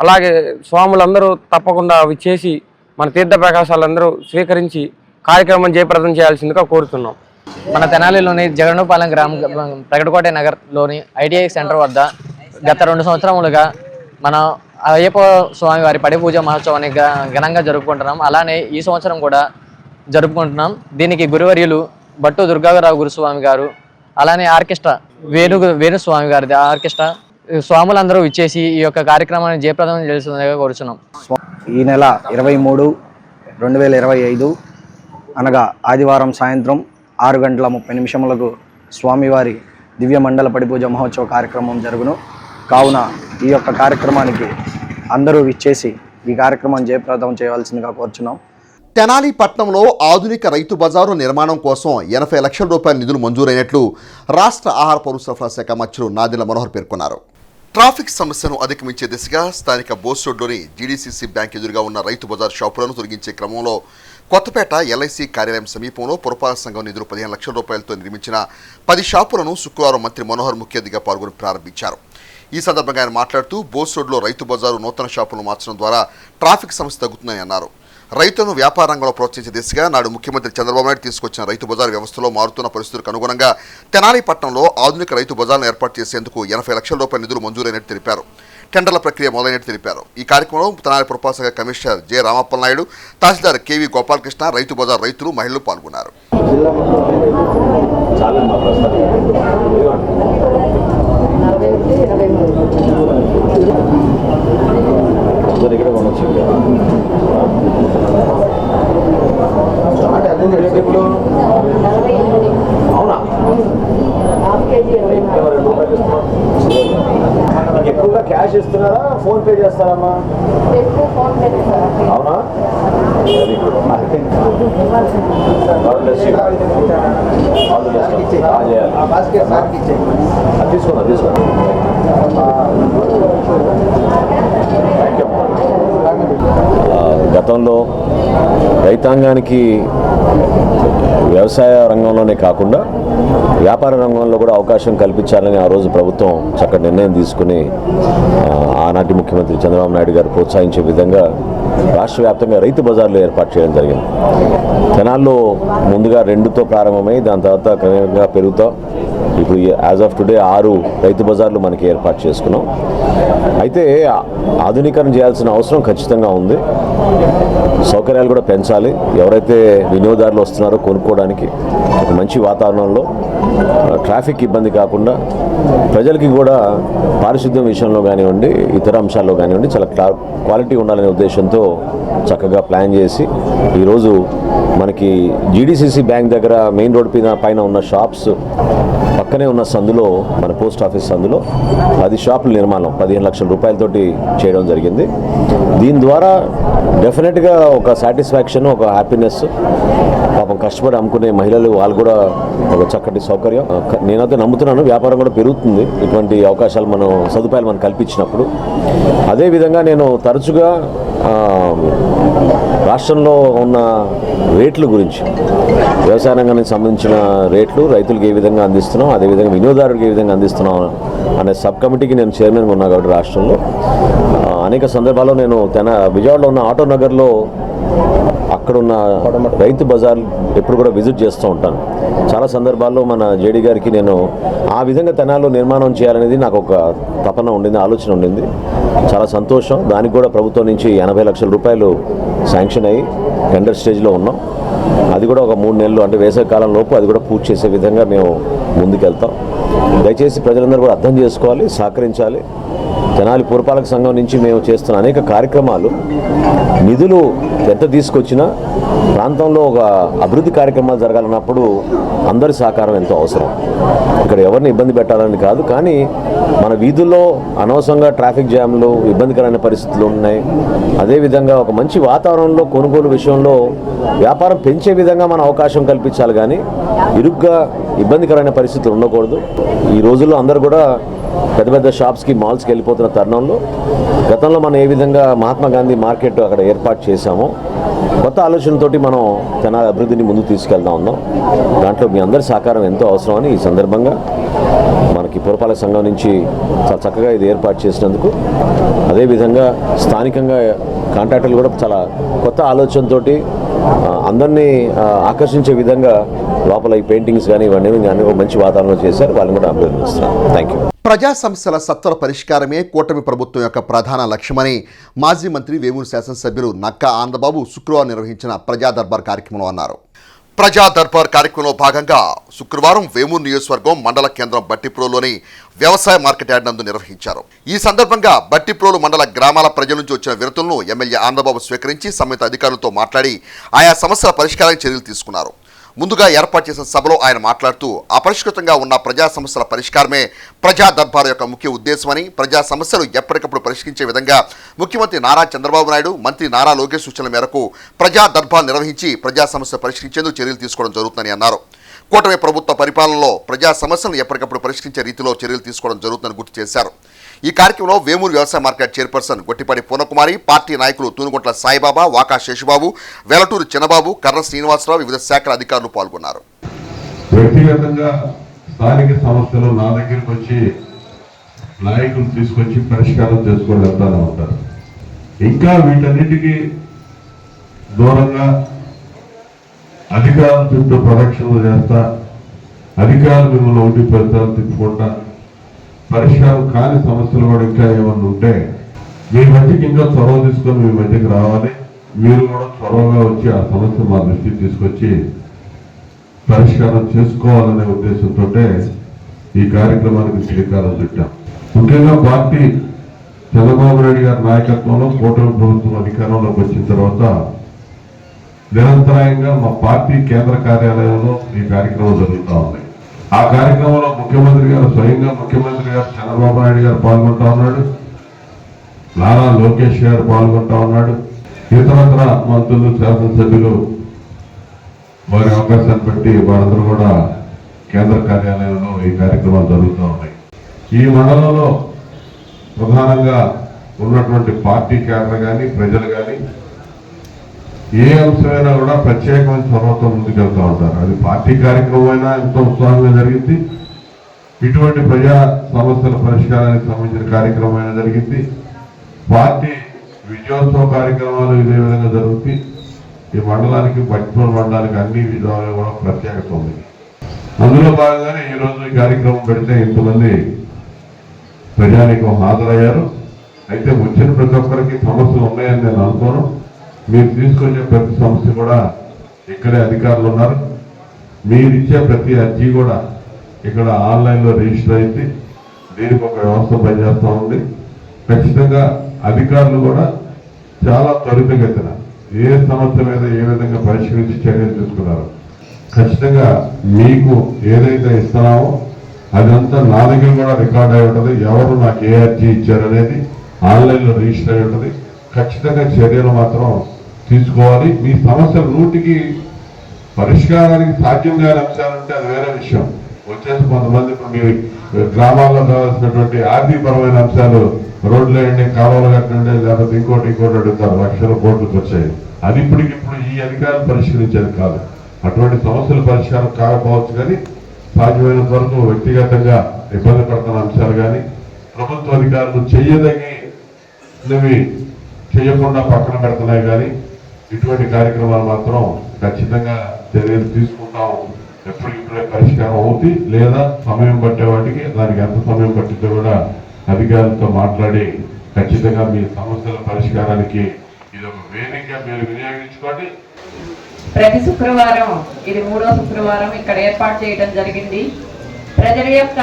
అలాగే స్వాములందరూ తప్పకుండా విచ్చేసి మన తీర్థ ప్రకాశాలందరూ స్వీకరించి కార్యక్రమం జయప్రదం చేయాల్సిందిగా కోరుతున్నాం. మన తెనాలిలోని జగన్నపాలెం గ్రామం ప్రగడకోట నగర్లోని ఐటీఐ సెంటర్ వద్ద గత 2 సంవత్సరములుగా మనం అయ్యప్ప స్వామి వారి పడి పూజ మహోత్సవాన్ని ఘనంగా జరుపుకుంటున్నాం. అలానే ఈ సంవత్సరం కూడా జరుపుకుంటున్నాం. దీనికి గురువర్యులు భట్టు దుర్గారావు గురుస్వామి గారు, అలానే ఆర్కెస్ట్రా వేణుస్వామి గారిది ఆర్కెస్ట్రా స్వాములందరూ ఇచ్చేసి ఈ యొక్క కార్యక్రమాన్ని జయప్రదం చేస్తుందిగా కోరుచున్నాం. ఈ నెల 23/2025 అనగా ఆదివారం సాయంత్రం 6:30 స్వామివారి దివ్య మండల పడిపూజ మహోత్సవ కార్యక్రమం జరుగును. కావున ఈ యొక్క కార్యక్రమానికి అందరూ విచ్చేసి ఈ కార్యక్రమం జయప్రదం చేయవలసిందిగా కోరుచున్నాం. తెనాలి పట్టణంలో ఆధునిక రైతు బజారు నిర్మాణం కోసం 80 లక్షల రూపాయల నిధులు మంజూరైనట్లు రాష్ట్ర ఆహార పౌర సరఫరా శాఖ మంత్రులు నాదెండ్ల మనోహర్ పేర్కొన్నారు. ట్రాఫిక్ సమస్యను అధిగమించే దిశగా స్థానిక బోస్ రోడ్లోని జీడీసీసీ బ్యాంక్ ఎదురుగా ఉన్న రైతు బజార్ షాపులను తొలగించే క్రమంలో కొత్తపేట ఎల్ఐసి కార్యాలయం సమీపంలో పురపాలక సంఘం నిధులు 15 లక్షల రూపాయలతో నిర్మించిన 10 షాపులను శుక్రవారం మంత్రి మనోహర్ ముఖ్య అతిథిగా పాల్గొని ప్రారంభించారు. ఈ సందర్భంగా ఆయన మాట్లాడుతూ బోస్ రోడ్లో రైతు బజారు నూతన షాపులను మార్చడం ద్వారా ట్రాఫిక్ సమస్య తగ్గుతుందని అన్నారు. రైతులను వ్యాపార రంగంలో ప్రోత్సహించే దిశగా నాడు ముఖ్యమంత్రి చంద్రబాబు నాయుడు తీసుకొచ్చిన రైతు బజార్ వ్యవస్థలో మారుతున్న పరిస్థితులకు అనుగుణంగా తెనాలి పట్టణంలో ఆధునిక రైతు బజార్ను ఏర్పాటు చేసేందుకు 80 లక్షల రూపాయల నిధులు మంజూరైనట్టు తెలిపారు. టెండర్ల ప్రక్రియ మొదలైనట్టు తెలిపారు. ఈ కార్యక్రమంలో తెనాలి పురపాలక శాఖ కమిషనర్ జె రామప్పల నాయుడు, తహసీల్దార్ కెవి గోపాలకృష్ణ, రైతు బజార్ రైతులు, మహిళలు పాల్గొన్నారు. అవునా? ఎక్కువగా క్యాష్ ఇస్తున్నారా, ఫోన్ పే చేస్తారమ్మా? అవునా? తీసుకున్నా గతంలో రైతాంగానికి వ్యవసాయ రంగంలోనే కాకుండా వ్యాపార రంగంలో కూడా అవకాశం కల్పించాలని ఆ రోజు ప్రభుత్వం చక్కటి నిర్ణయం తీసుకుని ఆనాటి ముఖ్యమంత్రి చంద్రబాబు నాయుడు గారు ప్రోత్సహించే విధంగా రాష్ట్ర వ్యాప్తంగా రైతు బజార్లు ఏర్పాటు చేయడం జరిగింది. తెనాల్లో ముందుగా 2తో ప్రారంభమై దాని తర్వాత క్రమంగా పెరుగుతాం. ఇప్పుడు యాజ్ ఆఫ్ టుడే 6 రైతు బజార్లు మనకి ఏర్పాటు చేసుకున్నాం. అయితే ఆధునీకరణ చేయాల్సిన అవసరం ఖచ్చితంగా ఉంది. సౌకర్యాలు కూడా పెంచాలి. ఎవరైతే వినియోగదారులు వస్తున్నారో కొనుక్కోవడానికి ఒక మంచి వాతావరణంలో ట్రాఫిక్ ఇబ్బంది కాకుండా ప్రజలకి కూడా పారిశుద్ధ్యం విషయంలో కానివ్వండి, ఇతర అంశాల్లో కానివ్వండి చాలా క్వాలిటీ ఉండాలనే ఉద్దేశంతో చక్కగా ప్లాన్ చేసి ఈరోజు మనకి జీడీసీసీ బ్యాంక్ దగ్గర మెయిన్ రోడ్ పైన ఉన్న షాప్స్ పక్కనే ఉన్న సందులో, మన పోస్ట్ ఆఫీస్ సందులో 10 షాపుల నిర్మాణం 15 లక్షల రూపాయలతోటి చేయడం జరిగింది. దీని ద్వారా డెఫినెట్గా ఒక సాటిస్ఫాక్షన్, ఒక హ్యాపీనెస్, పాపం కష్టపడి అమ్ముకునే మహిళలు వాళ్ళు కూడా ఒక చక్కటి సౌకర్యం. నేనైతే నమ్ముతున్నాను వ్యాపారం కూడా పెరుగుతుంది ఇటువంటి అవకాశాలు సదుపాయాలు మనం కల్పించినప్పుడు. అదేవిధంగా నేను తరచుగా రాష్ట్రంలో ఉన్న రేట్ల గురించి, వ్యవసాయ రంగానికి సంబంధించిన రేట్లు రైతులకు ఏ విధంగా అందిస్తున్నాం, అదేవిధంగా వినియోగదారులకు ఏ విధంగా అందిస్తున్నాం అనే సబ్ కమిటీకి నేను చైర్మన్గా ఉన్నా కాబట్టి రాష్ట్రంలో అనేక సందర్భాల్లో నేను విజయవాడలో ఉన్న ఆటో నగర్లో అక్కడున్న రైతు బజార్ ఎప్పుడు కూడా విజిట్ చేస్తూ ఉంటాను. చాలా సందర్భాల్లో మన జేడీ గారికి నేను ఆ విధంగా తెనాల్లో నిర్మాణం చేయాలనేది నాకు ఒక తపన ఉండింది, ఆలోచన ఉండింది. చాలా సంతోషం. దానికి కూడా ప్రభుత్వం నుంచి 80 లక్షల రూపాయలు శాంక్షన్ అయ్యి టెండర్ స్టేజ్లో ఉన్నాం. అది కూడా ఒక 3 నెలలు అంటే వేసవి కాలం లోపు అది కూడా పూర్తి చేసే విధంగా మేము ముందుకెళ్తాం. దయచేసి ప్రజలందరూ కూడా అర్థం చేసుకోవాలి, సహకరించాలి. తెనాలి పురపాలక సంఘం నుంచి మేము చేస్తున్న అనేక కార్యక్రమాలు నిధులు ఎంత తీసుకొచ్చినా ప్రాంతంలో ఒక అభివృద్ధి కార్యక్రమాలు జరగాలన్నప్పుడు అందరి సహకారం ఎంతో అవసరం. ఇక్కడ ఎవరిని ఇబ్బంది పెట్టాలని కాదు, కానీ మన వీధుల్లో అనవసరంగా ట్రాఫిక్ జామ్లు, ఇబ్బందికరమైన పరిస్థితులు ఉన్నాయి. అదేవిధంగా ఒక మంచి వాతావరణంలో కొనుగోలు విషయంలో వ్యాపారం పెంచే విధంగా మనం అవకాశం కల్పించాలి, కానీ ఇరుగ్గా ఇబ్బందికరమైన పరిస్థితులు ఉండకూడదు. ఈ రోజుల్లో అందరూ కూడా పెద్ద పెద్ద షాప్స్కి, మాల్స్కి వెళ్ళిపోతున్న తరుణంలో గతంలో మనం ఏ విధంగా మహాత్మా గాంధీ మార్కెట్ అక్కడ ఏర్పాటు చేశామో కొత్త ఆలోచనతోటి మనం తన అభివృద్ధిని ముందుకు తీసుకెళ్తా ఉన్నాం. దాంట్లో మీ అందరి సహకారం ఎంతో అవసరమని ఈ సందర్భంగా మనకి పురపాలక సంఘం నుంచి చాలా చక్కగా ఇది ఏర్పాటు చేసినందుకు, అదేవిధంగా స్థానికంగా కాంట్రాక్టర్లు కూడా చాలా కొత్త ఆలోచనతోటి అందరినీ ఆకర్షించే విధంగా లోపల ఈ పెయింటింగ్స్ కానీ ఇవన్నీ ఒక మంచి వాతావరణం చేశారు. వాళ్ళని కూడా అభినందిస్తున్నాను. Thank you. ప్రజా సమస్యల సత్వర పరిష్కారమే కూటమి ప్రభుత్వం యొక్క ప్రధాన లక్ష్యమని మాజీ మంత్రి వేమూరు శాసనసభ్యులు నక్కా ఆనందబాబు శుక్రవారం నిర్వహించిన ప్రజా దర్బార్ కార్యక్రమంలో అన్నారు. ప్రజా దర్బార్ కార్యక్రమంలో భాగంగా శుక్రవారం వేమూరు నియోజకవర్గం మండల కేంద్రం బట్టిప్రోలులోని వ్యవసాయ మార్కెట్ యార్డ్ నందు నిర్వహించారు. ఈ సందర్భంగా బట్టిప్రోలు మండల గ్రామాల ప్రజల నుంచి వచ్చిన వినతులను ఎమ్మెల్యే ఆనందబాబు స్వీకరించి సంబంధిత అధికారులతో మాట్లాడి ఆయా సమస్యల పరిష్కారానికి చర్యలు తీసుకున్నారు. ముందుగా ఏర్పాటు చేసిన సభలో ఆయన మాట్లాడుతూ అపరిష్కృతంగా ఉన్న ప్రజా సమస్యల పరిష్కారమే ప్రజా దర్బార్ యొక్క ముఖ్య ఉద్దేశమని, ప్రజా సమస్యలు ఎప్పటికప్పుడు పరిష్కరించే విధంగా ముఖ్యమంత్రి నారా చంద్రబాబు నాయుడు, మంత్రి నారా లోకేష్ సూచనల మేరకు ప్రజా దర్బార్ నిర్వహించి ప్రజా సమస్యలు పరిష్కరించేందుకు చర్యలు తీసుకోవడం జరుగుతుందని అన్నారు. కూటమి ప్రభుత్వ పరిపాలనలో ప్రజా సమస్యలను ఎప్పటికప్పుడు పరిష్కరించే రీతిలో చర్యలు తీసుకోవడం జరుగుతుందని గుర్తు చేశారు. ఈ కార్యక్రమంలో వేమూరు వ్యవసాయ market chairperson Gottipati Purnakumari, party నాయకులు తూనుగుంట్ల సాయిబాబా, వాకా శేషుబాబు, వెలటూరు చిన్నబాబు, కర్ర శ్రీనివాసరావు, వివిధ శాఖల అధికారులు పాల్గొన్నారు. వ్యక్తిగతంగా స్థానిక సమస్యలు నా దగ్గరికి వచ్చి నాయకులు తీసుకొచ్చి పరిష్కారం చేసుకొని వెళ్తానే ఉంటారు. ఇంకా వీటన్నిటికీ దూరంగా అధికారుల చుట్టూ ప్రదక్షిణలు చేస్తా, అధికారులు మిమ్మల్ని ఒకటి ఫలితాలు తిప్పుకుంటా పరిష్కారం కాని సమస్యలు కూడా ఇంకా ఏమన్నా ఉంటే మీ మధ్యకి ఇంకా చొరవ తీసుకొని మీ మధ్యకి రావాలి. మీరు కూడా చొరవగా వచ్చి ఆ సమస్య మా దృష్టికి తీసుకొచ్చి పరిష్కారం చేసుకోవాలనే ఉద్దేశంతో ఈ కార్యక్రమానికి శ్రీకారం చుట్టాం. ముఖ్యంగా పార్టీ చంద్రబాబు నాయుడు గారి నాయకత్వంలో కూటమి ప్రభుత్వం అధికారంలోకి వచ్చిన తర్వాత నిరంతరాయంగా మా పార్టీ కేంద్ర కార్యాలయంలో ఈ కార్యక్రమం జరుగుతూ ఉంది. ఆ కార్యక్రమంలో స్వయంగా ముఖ్యమంత్రి గారు చంద్రబాబు నాయుడు గారు పాల్గొంటా ఉన్నాడు, నారా లోకేష్ గారు పాల్గొంటా ఉన్నాడు, ఇతరత్ర మంత్రులు, శాసనసభ్యులు వారి అవకాశాన్ని బట్టి వారందరూ కూడా కేంద్ర కార్యాలయంలో ఈ కార్యక్రమాలు జరుగుతూ ఉన్నాయి. ఈ మండలంలో ప్రధానంగా ఉన్నటువంటి పార్టీ కేడర్ కానీ ప్రజలు కానీ ఏ అంశమైనా కూడా ప్రత్యేకమైన చొరవతో ముందుకెళ్తూ ఉంటారు. అది పార్టీ కార్యక్రమం అయినా ఎంతో ఉత్సాహంగా జరిగింది, ఇటువంటి ప్రజా సమస్యల పరిష్కారానికి సంబంధించిన కార్యక్రమం అయినా జరిగింది, పార్టీ విజయోత్సవ కార్యక్రమాలు ఇదే విధంగా జరుగుతాయి. ఈ మండలానికి బట్టిపూర్ మండలానికి అన్ని విధాలుగా కూడా ప్రత్యేకత ఉంది. అందులో భాగంగానే ఈరోజు ఈ కార్యక్రమం పెడితే ఇంతమంది ప్రజానికి హాజరయ్యారు. అయితే వచ్చిన ప్రతి ఒక్కరికి సమస్యలు ఉన్నాయని నేను అనుకోను. మీరు తీసుకొచ్చే ప్రతి సమస్య కూడా ఇక్కడే అధికారులు ఉన్నారు. మీరు ఇచ్చే ప్రతి అర్జీ కూడా ఇక్కడ ఆన్లైన్లో రిజిస్టర్ అయింది. దీనికి ఒక వ్యవస్థ పనిచేస్తూ ఉంది. ఖచ్చితంగా అధికారులు కూడా చాలా త్వరితగతిన ఏ సమస్య మీద ఏ విధంగా పరిష్కరించి చర్యలు తీసుకున్నారు. ఖచ్చితంగా మీకు ఏదైతే ఇస్తున్నామో అదంతా నా దగ్గర కూడా రికార్డ్ అయి ఉంటుంది. ఎవరు నాకు ఏ అర్జీ ఇచ్చారనేది ఆన్లైన్లో రిజిస్టర్ అయి ఉంటుంది. ఖచ్చితంగా చర్యలు మాత్రం తీసుకోవాలి. మీ సమస్యలు 100కి పరిష్కారానికి సాధ్యం కాని అంశాలంటే అది వేరే విషయం. వచ్చేసి కొంతమంది ఇప్పుడు మీ గ్రామాల్లో కావాల్సినటువంటి ఆర్థికపరమైన అంశాలు, రోడ్లు వేయండి, కాలువలు కట్టండి, లేకపోతే ఇంకోటి అడుగుతారు, లక్షల కోట్లకు వచ్చాయి. అది ఇప్పటికిప్పుడు ఈ అధికారులు పరిష్కరించేది కాదు. అటువంటి సమస్యల పరిష్కారం కాకపోవచ్చు, కానీ సాధ్యమైనంత వరకు వ్యక్తిగతంగా ఇబ్బంది పడుతున్న అంశాలు కానీ ప్రభుత్వ అధికారులు చేయకుండా పక్కన పెడుతున్నాయి. కానీ ఇటువంటి కార్యక్రమాలు మాత్రం ఖచ్చితంగా చర్యలు తీసుకుంటాం. ఎప్పటికిప్పుడే పరిష్కారం అవుతుంది, లేదా సమయం పట్టే వాటికి దానికి ఎంత సమయం పట్టిందో కూడా అధికారులతో మాట్లాడి ఖచ్చితంగా మీ సమస్యల పరిష్కారానికి ఇది ఒక వేదిక మీరు వినియోగించుకోండి. ప్రతి శుక్రవారం, ఇది 3వ శుక్రవారం ఇక్కడ ఏర్పాటు చేయడం జరిగింది. ప్రజల యొక్క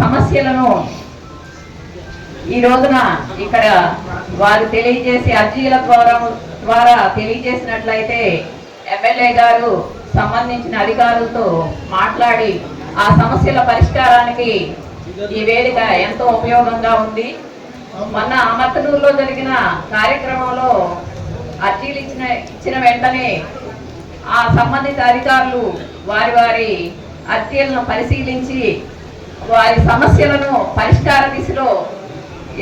సమస్యలను ఈ రోజున ఇక్కడ వారు తెలియజేసి అర్జీల ద్వారా తెలియజేసినట్లయితే ఎమ్మెల్యే గారు సంబంధించిన అధికారులతో మాట్లాడి ఆ సమస్యల పరిష్కారానికి ఈ వేదిక ఎంతో ఉపయోగంగా ఉంది. మొన్న అమర్తనూరులో జరిగిన కార్యక్రమంలో అర్జీలు ఇచ్చిన వెంటనే ఆ సంబంధిత అధికారులు వారి అర్జీలను పరిశీలించి వారి సమస్యలను పరిష్కార దిశలో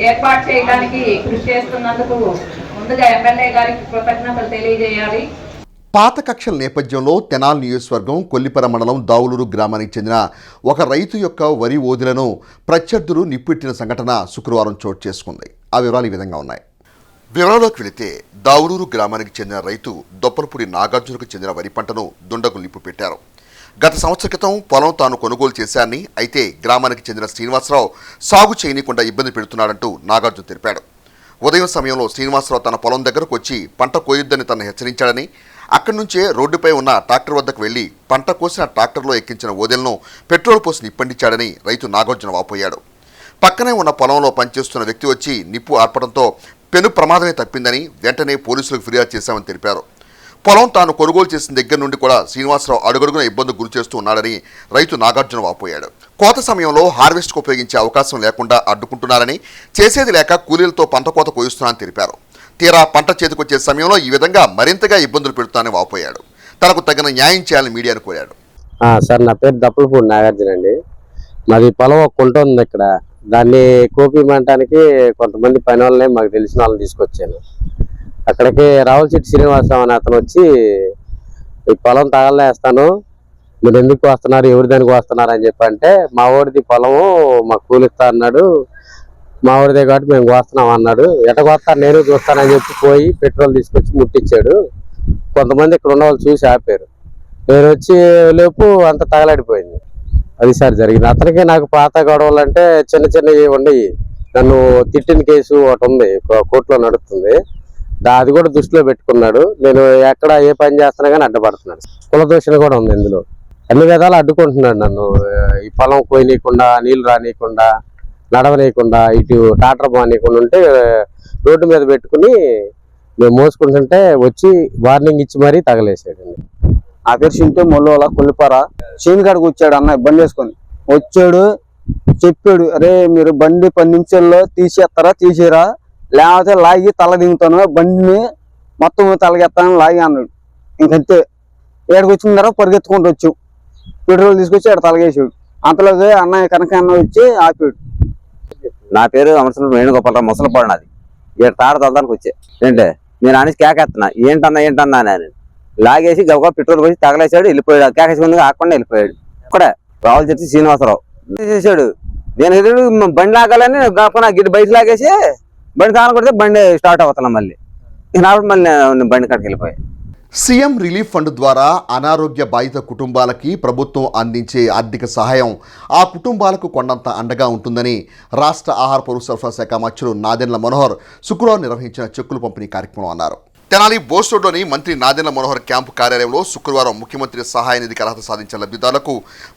ఏర్పాటు చేయడానికి కృషి చేస్తున్నందుకు ముందుగా ఎమ్మెల్యే గారికి కృతజ్ఞతలు తెలియజేయాలి. పాత కక్షల నేపథ్యంలో తెనాలి నియోజకవర్గం కొల్లిపర మండలం దావులూరు గ్రామానికి చెందిన ఒక రైతు యొక్క వరి ఓదులను ప్రత్యర్థులు నిప్పెట్టిన సంఘటన శుక్రవారం చోటు చేసుకుంది. ఆ వివరాలు ఈ విధంగా ఉన్నాయి. వివరాల్లోకి వెళితే దావులూరు గ్రామానికి చెందిన రైతు దొప్పలపూడి నాగార్జునకు చెందిన వరి పంటను దుండగులు నిప్పు పెట్టారు. గత సంవత్సర క్రితం పొలం తాను కొనుగోలు చేశారని, అయితే గ్రామానికి చెందిన శ్రీనివాసరావు సాగు చేయనీయకుండా ఇబ్బంది పెడుతున్నాడంటూ నాగార్జున తెలిపాడు. ఉదయం సమయంలో శ్రీనివాసరావు తన పొలం దగ్గరకు వచ్చి పంట కోయొద్దని తనను హెచ్చరించాడని, అక్కడి నుంచే రోడ్డుపై ఉన్న ట్రాక్టర్ వద్దకు వెళ్లి పంట కోసిన ట్రాక్టర్లో ఎక్కించిన ఓదెలను పెట్రోల్ పోసి నిప్పండించాడని రైతు నాగార్జున వాపోయాడు. పక్కనే ఉన్న పొలంలో పనిచేస్తున్న వ్యక్తి వచ్చి నిప్పు ఆర్పడంతో పెను ప్రమాదమే తప్పిందని వెంటనే పోలీసులకు ఫిర్యాదు చేశామని తెలిపారు. పొలం తాను కొనుగోలు చేసిన దగ్గర నుండి కూడా శ్రీనివాసరావు అడుగడుగున ఇబ్బంది గురి చేస్తూ ఉన్నాడని రైతు నాగార్జున వాపోయాడు. కోత సమయంలో హార్వెస్ట్కు ఉపయోగించే అవకాశం లేకుండా అడ్డుకుంటున్నారని, చేసేది లేక కూలీలతో పంట కోత కోయిస్తున్నారని తెలిపారు. తీరా పంట చేతికొచ్చే సమయంలో ఈ విధంగా మరింతగా ఇబ్బందులు పెడుతానని వాపోయాడు. తనకు తగిన న్యాయం చేయాలని మీడియాను కోరాడు. సార్, నా పేరు దప్పలపూడి నాగార్జున అండి. మాది పొలం ఒక కుంట ఉంది ఇక్కడ. దాన్ని కోపిమంటానికి కొంతమంది పని వాళ్ళని మాకు తెలిసిన వాళ్ళని తీసుకొచ్చాను. అక్కడికి రావులశెట్టి శ్రీనివాసరావు అని అతను వచ్చి, ఈ పొలం తగలేస్తాను, మీరు ఎందుకు వస్తున్నారు, ఎవరి దానికి వస్తున్నారు అని చెప్పంటే, మా ఊరిది పొలము మాకు కూలిస్తా అన్నాడు, మా ఊరిదే కాబట్టి మేము కోస్తున్నాం అన్నాడు. ఎటకొస్తాను నేను చూస్తానని చెప్పి పోయి పెట్రోల్ తీసుకొచ్చి ముట్టించాడు. కొంతమంది ఇక్కడ ఉన్న వాళ్ళు చూసి ఆపారు. నేను వచ్చి లేపు అంత తగలాడిపోయింది. అది సార్ జరిగింది. అతనికి నాకు పాత గొడవలు అంటే చిన్న చిన్నవి ఉండయి. నన్ను తిట్టిన కేసు ఒకటి ఉంది, కోర్టులో నడుస్తుంది. అది కూడా దృష్టిలో పెట్టుకున్నాడు. నేను ఎక్కడ ఏ పని చేస్తున్నా కానీ అడ్డుపడుతున్నాడు. కులదోషణ కూడా ఉంది ఇందులో. అన్ని విధాలు అడ్డుకుంటున్నాడు నన్ను. ఈ పొలం కోయనీయకుండా, నీళ్లు రానియకుండా, నడవనీయకుండా, ఇటు టాటర్ బానీయకుండా ఉంటే రోడ్డు మీద పెట్టుకుని మేము మోసుకుంటుంటే వచ్చి వార్నింగ్ ఇచ్చి మరీ తగలేసాడండి. ఆ పేరు చింటే మొల్లోల కొల్లిపార చీనికాడికి వచ్చాడు అన్న బండి వేసుకొని వచ్చాడు. చెప్పాడు, అరే మీరు బండి 10 నిమిషాల్లో తీసేస్తారా, తీసేరా, లేకపోతే లాగి తల దిగుతాను, బండిని మొత్తం తలగెత్తాను లాగి అన్నాడు. ఇంకంతే. ఏడకి వచ్చిన తర్వాత పరిగెత్తుకుంటూ వచ్చాం. పెట్రోల్ తీసుకొచ్చి ఆడ తలగేసాడు. అంతలోకి అన్నయ్య కనక అన్న వచ్చి ఆపాడు. నా పేరు అమర్సన వేణుగోపాలరావు, ముసలపాడు నాది. ఏడు తాడ తలదానికి వచ్చా. ఏంటే నేను అనేసి కేకేస్తున్నా, ఏంటన్నా నేను లాగేసి గబగబా పెట్రోల్ పోసి తగలేసాడు, వెళ్ళిపోయాడు. కేకేసి ముందుగా ఆకుండా వెళ్ళిపోయాడు. అక్కడే రావుల చెట్టు శ్రీనివాసరావు చేశాడు. నేను ఎదురు బండి లాగాలని కాకుండా గిడ్డి బయట లాగేసి బండి తాను కొడితే బండి స్టార్ట్ అవుతున్నా. మళ్ళీ మళ్ళీ బండి కాడికి వెళ్ళిపోయాయి. సీఎం రిలీఫ్ ఫండ్ ద్వారా అనారోగ్య బాధిత కుటుంబాలకి ప్రభుత్వం అందించే ఆర్థిక సహాయం ఆ కుటుంబాలకు కొండంత అండగా ఉంటుందని రాష్ట్ర ఆహార పౌర సరఫరా శాఖ మంత్రులు నాదెండ్ల మనోహర్ శుక్రవారం నిర్వహించిన చెక్కుల పంపిణీ కార్యక్రమంలో అన్నారు. తెనాలి బోస్ రోడ్లోని మంత్రి నాదెండ్ల మనోహర్ క్యాంపు కార్యాలయంలో శుక్రవారం ముఖ్యమంత్రి సహాయ నిధికి అర్హత సాధించిన లబ్ధిదారులకు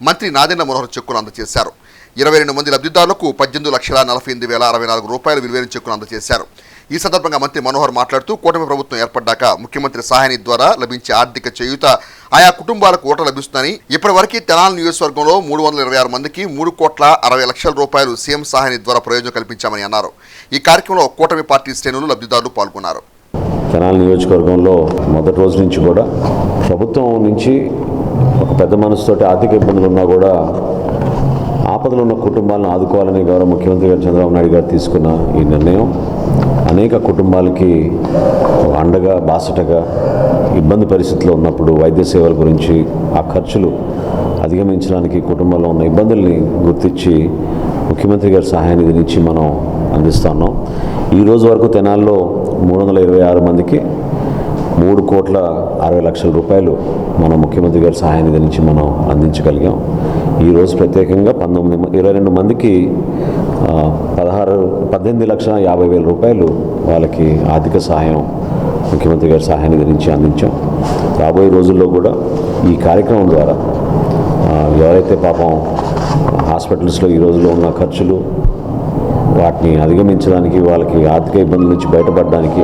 మంత్రి నాదెండ్ల మనోహర్ చెక్కులు అందజేశారు. 22 మంది లబ్ధిదారులకు 18,48,064 రూపాయల విలువైన చెక్కులు అందజేశారు. ఈ సందర్భంగా మంత్రి మనోహర్ మాట్లాడుతూ కూటమి ప్రభుత్వం ఏర్పడ్డాక ముఖ్యమంత్రి సహాయ నిధి ద్వారా లభించే ఆర్థిక చేయూత ఆయా కుటుంబాలకు ఓట లభిస్తుందని, ఇప్పటివరకు తెనాలి నియోజకవర్గంలో 326 మందికి 3,60,00,000 రూపాయలు సీఎం సహాయ నిధి ద్వారా ప్రయోజనం కల్పించామని అన్నారు. ఈ కార్యక్రమంలో కూటమి పార్టీ శ్రేణులు లబ్ధిదారులు పాల్గొన్నారు. తెనాలి నియోజకవర్గంలో మొదటి రోజు నుంచి కూడా ప్రభుత్వం నుంచి ఒక పెద్ద మనసుతోటి ఆర్థిక ఇబ్బందులు ఉన్నా కూడా ఆపదలు ఉన్న కుటుంబాలను ఆదుకోవాలని గౌరవ ముఖ్యమంత్రి గారు చంద్రబాబు నాయుడు గారు తీసుకున్న ఈ నిర్ణయం అనేక కుటుంబాలకి అండగా, బాసటగా, ఇబ్బంది పరిస్థితుల్లో ఉన్నప్పుడు వైద్య సేవల గురించి ఆ ఖర్చులు అధిగమించడానికి కుటుంబంలో ఉన్న ఇబ్బందుల్ని గుర్తించి ముఖ్యమంత్రి గారి సహాయ నిధి నుంచి మనం అందిస్తూ ఉన్నాం. ఈ రోజు వరకు తెనాల్లో 326 మందికి 3,60,00,000 రూపాయలు మన ముఖ్యమంత్రి గారి సహాయ నిధి నుంచి మనం అందించగలిగాం. ఈరోజు ప్రత్యేకంగా 22 మందికి 18,50,000 రూపాయలు వాళ్ళకి ఆర్థిక సహాయం ముఖ్యమంత్రి గారి సహాయ నిధి నుంచి అందించాం. రాబోయే రోజుల్లో కూడా ఈ కార్యక్రమం ద్వారా ఎవరైతే పాపం హాస్పిటల్స్లో ఈ రోజులో ఉన్న ఖర్చులు వాటిని అధిగమించడానికి, వాళ్ళకి ఆర్థిక ఇబ్బందుల నుంచి బయటపడడానికి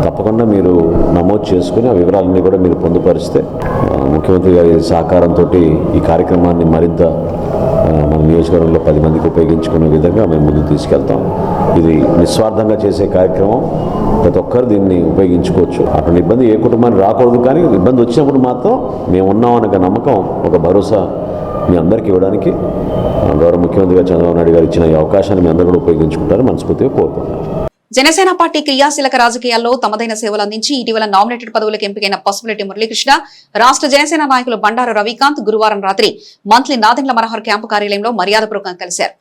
తప్పకుండా మీరు నమోదు చేసుకుని ఆ వివరాలన్నీ కూడా మీరు పొందుపరిస్తే ముఖ్యమంత్రి గారి సహకారంతో ఈ కార్యక్రమాన్ని మరింత మన నియోజకవర్గంలో 10 మందికి ఉపయోగించుకునే విధంగా మేము ముందుకు తీసుకెళ్తాం. ఇది నిస్వార్థంగా చేసే కార్యక్రమం. ప్రతి ఒక్కరు దీన్ని ఉపయోగించుకోవచ్చు. అటువంటి ఇబ్బంది ఏ కుటుంబానికి రాకూడదు. కానీ ఇబ్బంది వచ్చినప్పుడు మాత్రం మేము ఉన్నాం అనే నమ్మకం, ఒక భరోసా మీ అందరికీ ఇవ్వడానికి గౌరవ ముఖ్యమంత్రి గారు చంద్రబాబు నాయుడు గారు ఇచ్చిన ఈ అవకాశాన్ని మీ అందరూ కూడా ఉపయోగించుకుంటారని మనస్ఫూర్తిగా కోరుకుంటున్నాను. జనసేన పార్టీ క్రియాశీలక రాజకీయాల్లో తమదైన సేవలు అందించి ఇటీవల నామినేటెడ్ పదవులకు ఎంపికైన పసుపులెట్టి మురళీకృష్ణ, రాష్ట్ర జనసేన నాయకులు బండారు రవికాంత్ గురువారం రాత్రి మంత్రి నాదెండ్ల మనోహర్ క్యాంపు కార్యాలయంలో మర్యాదపూర్వకంగా కలిశారు.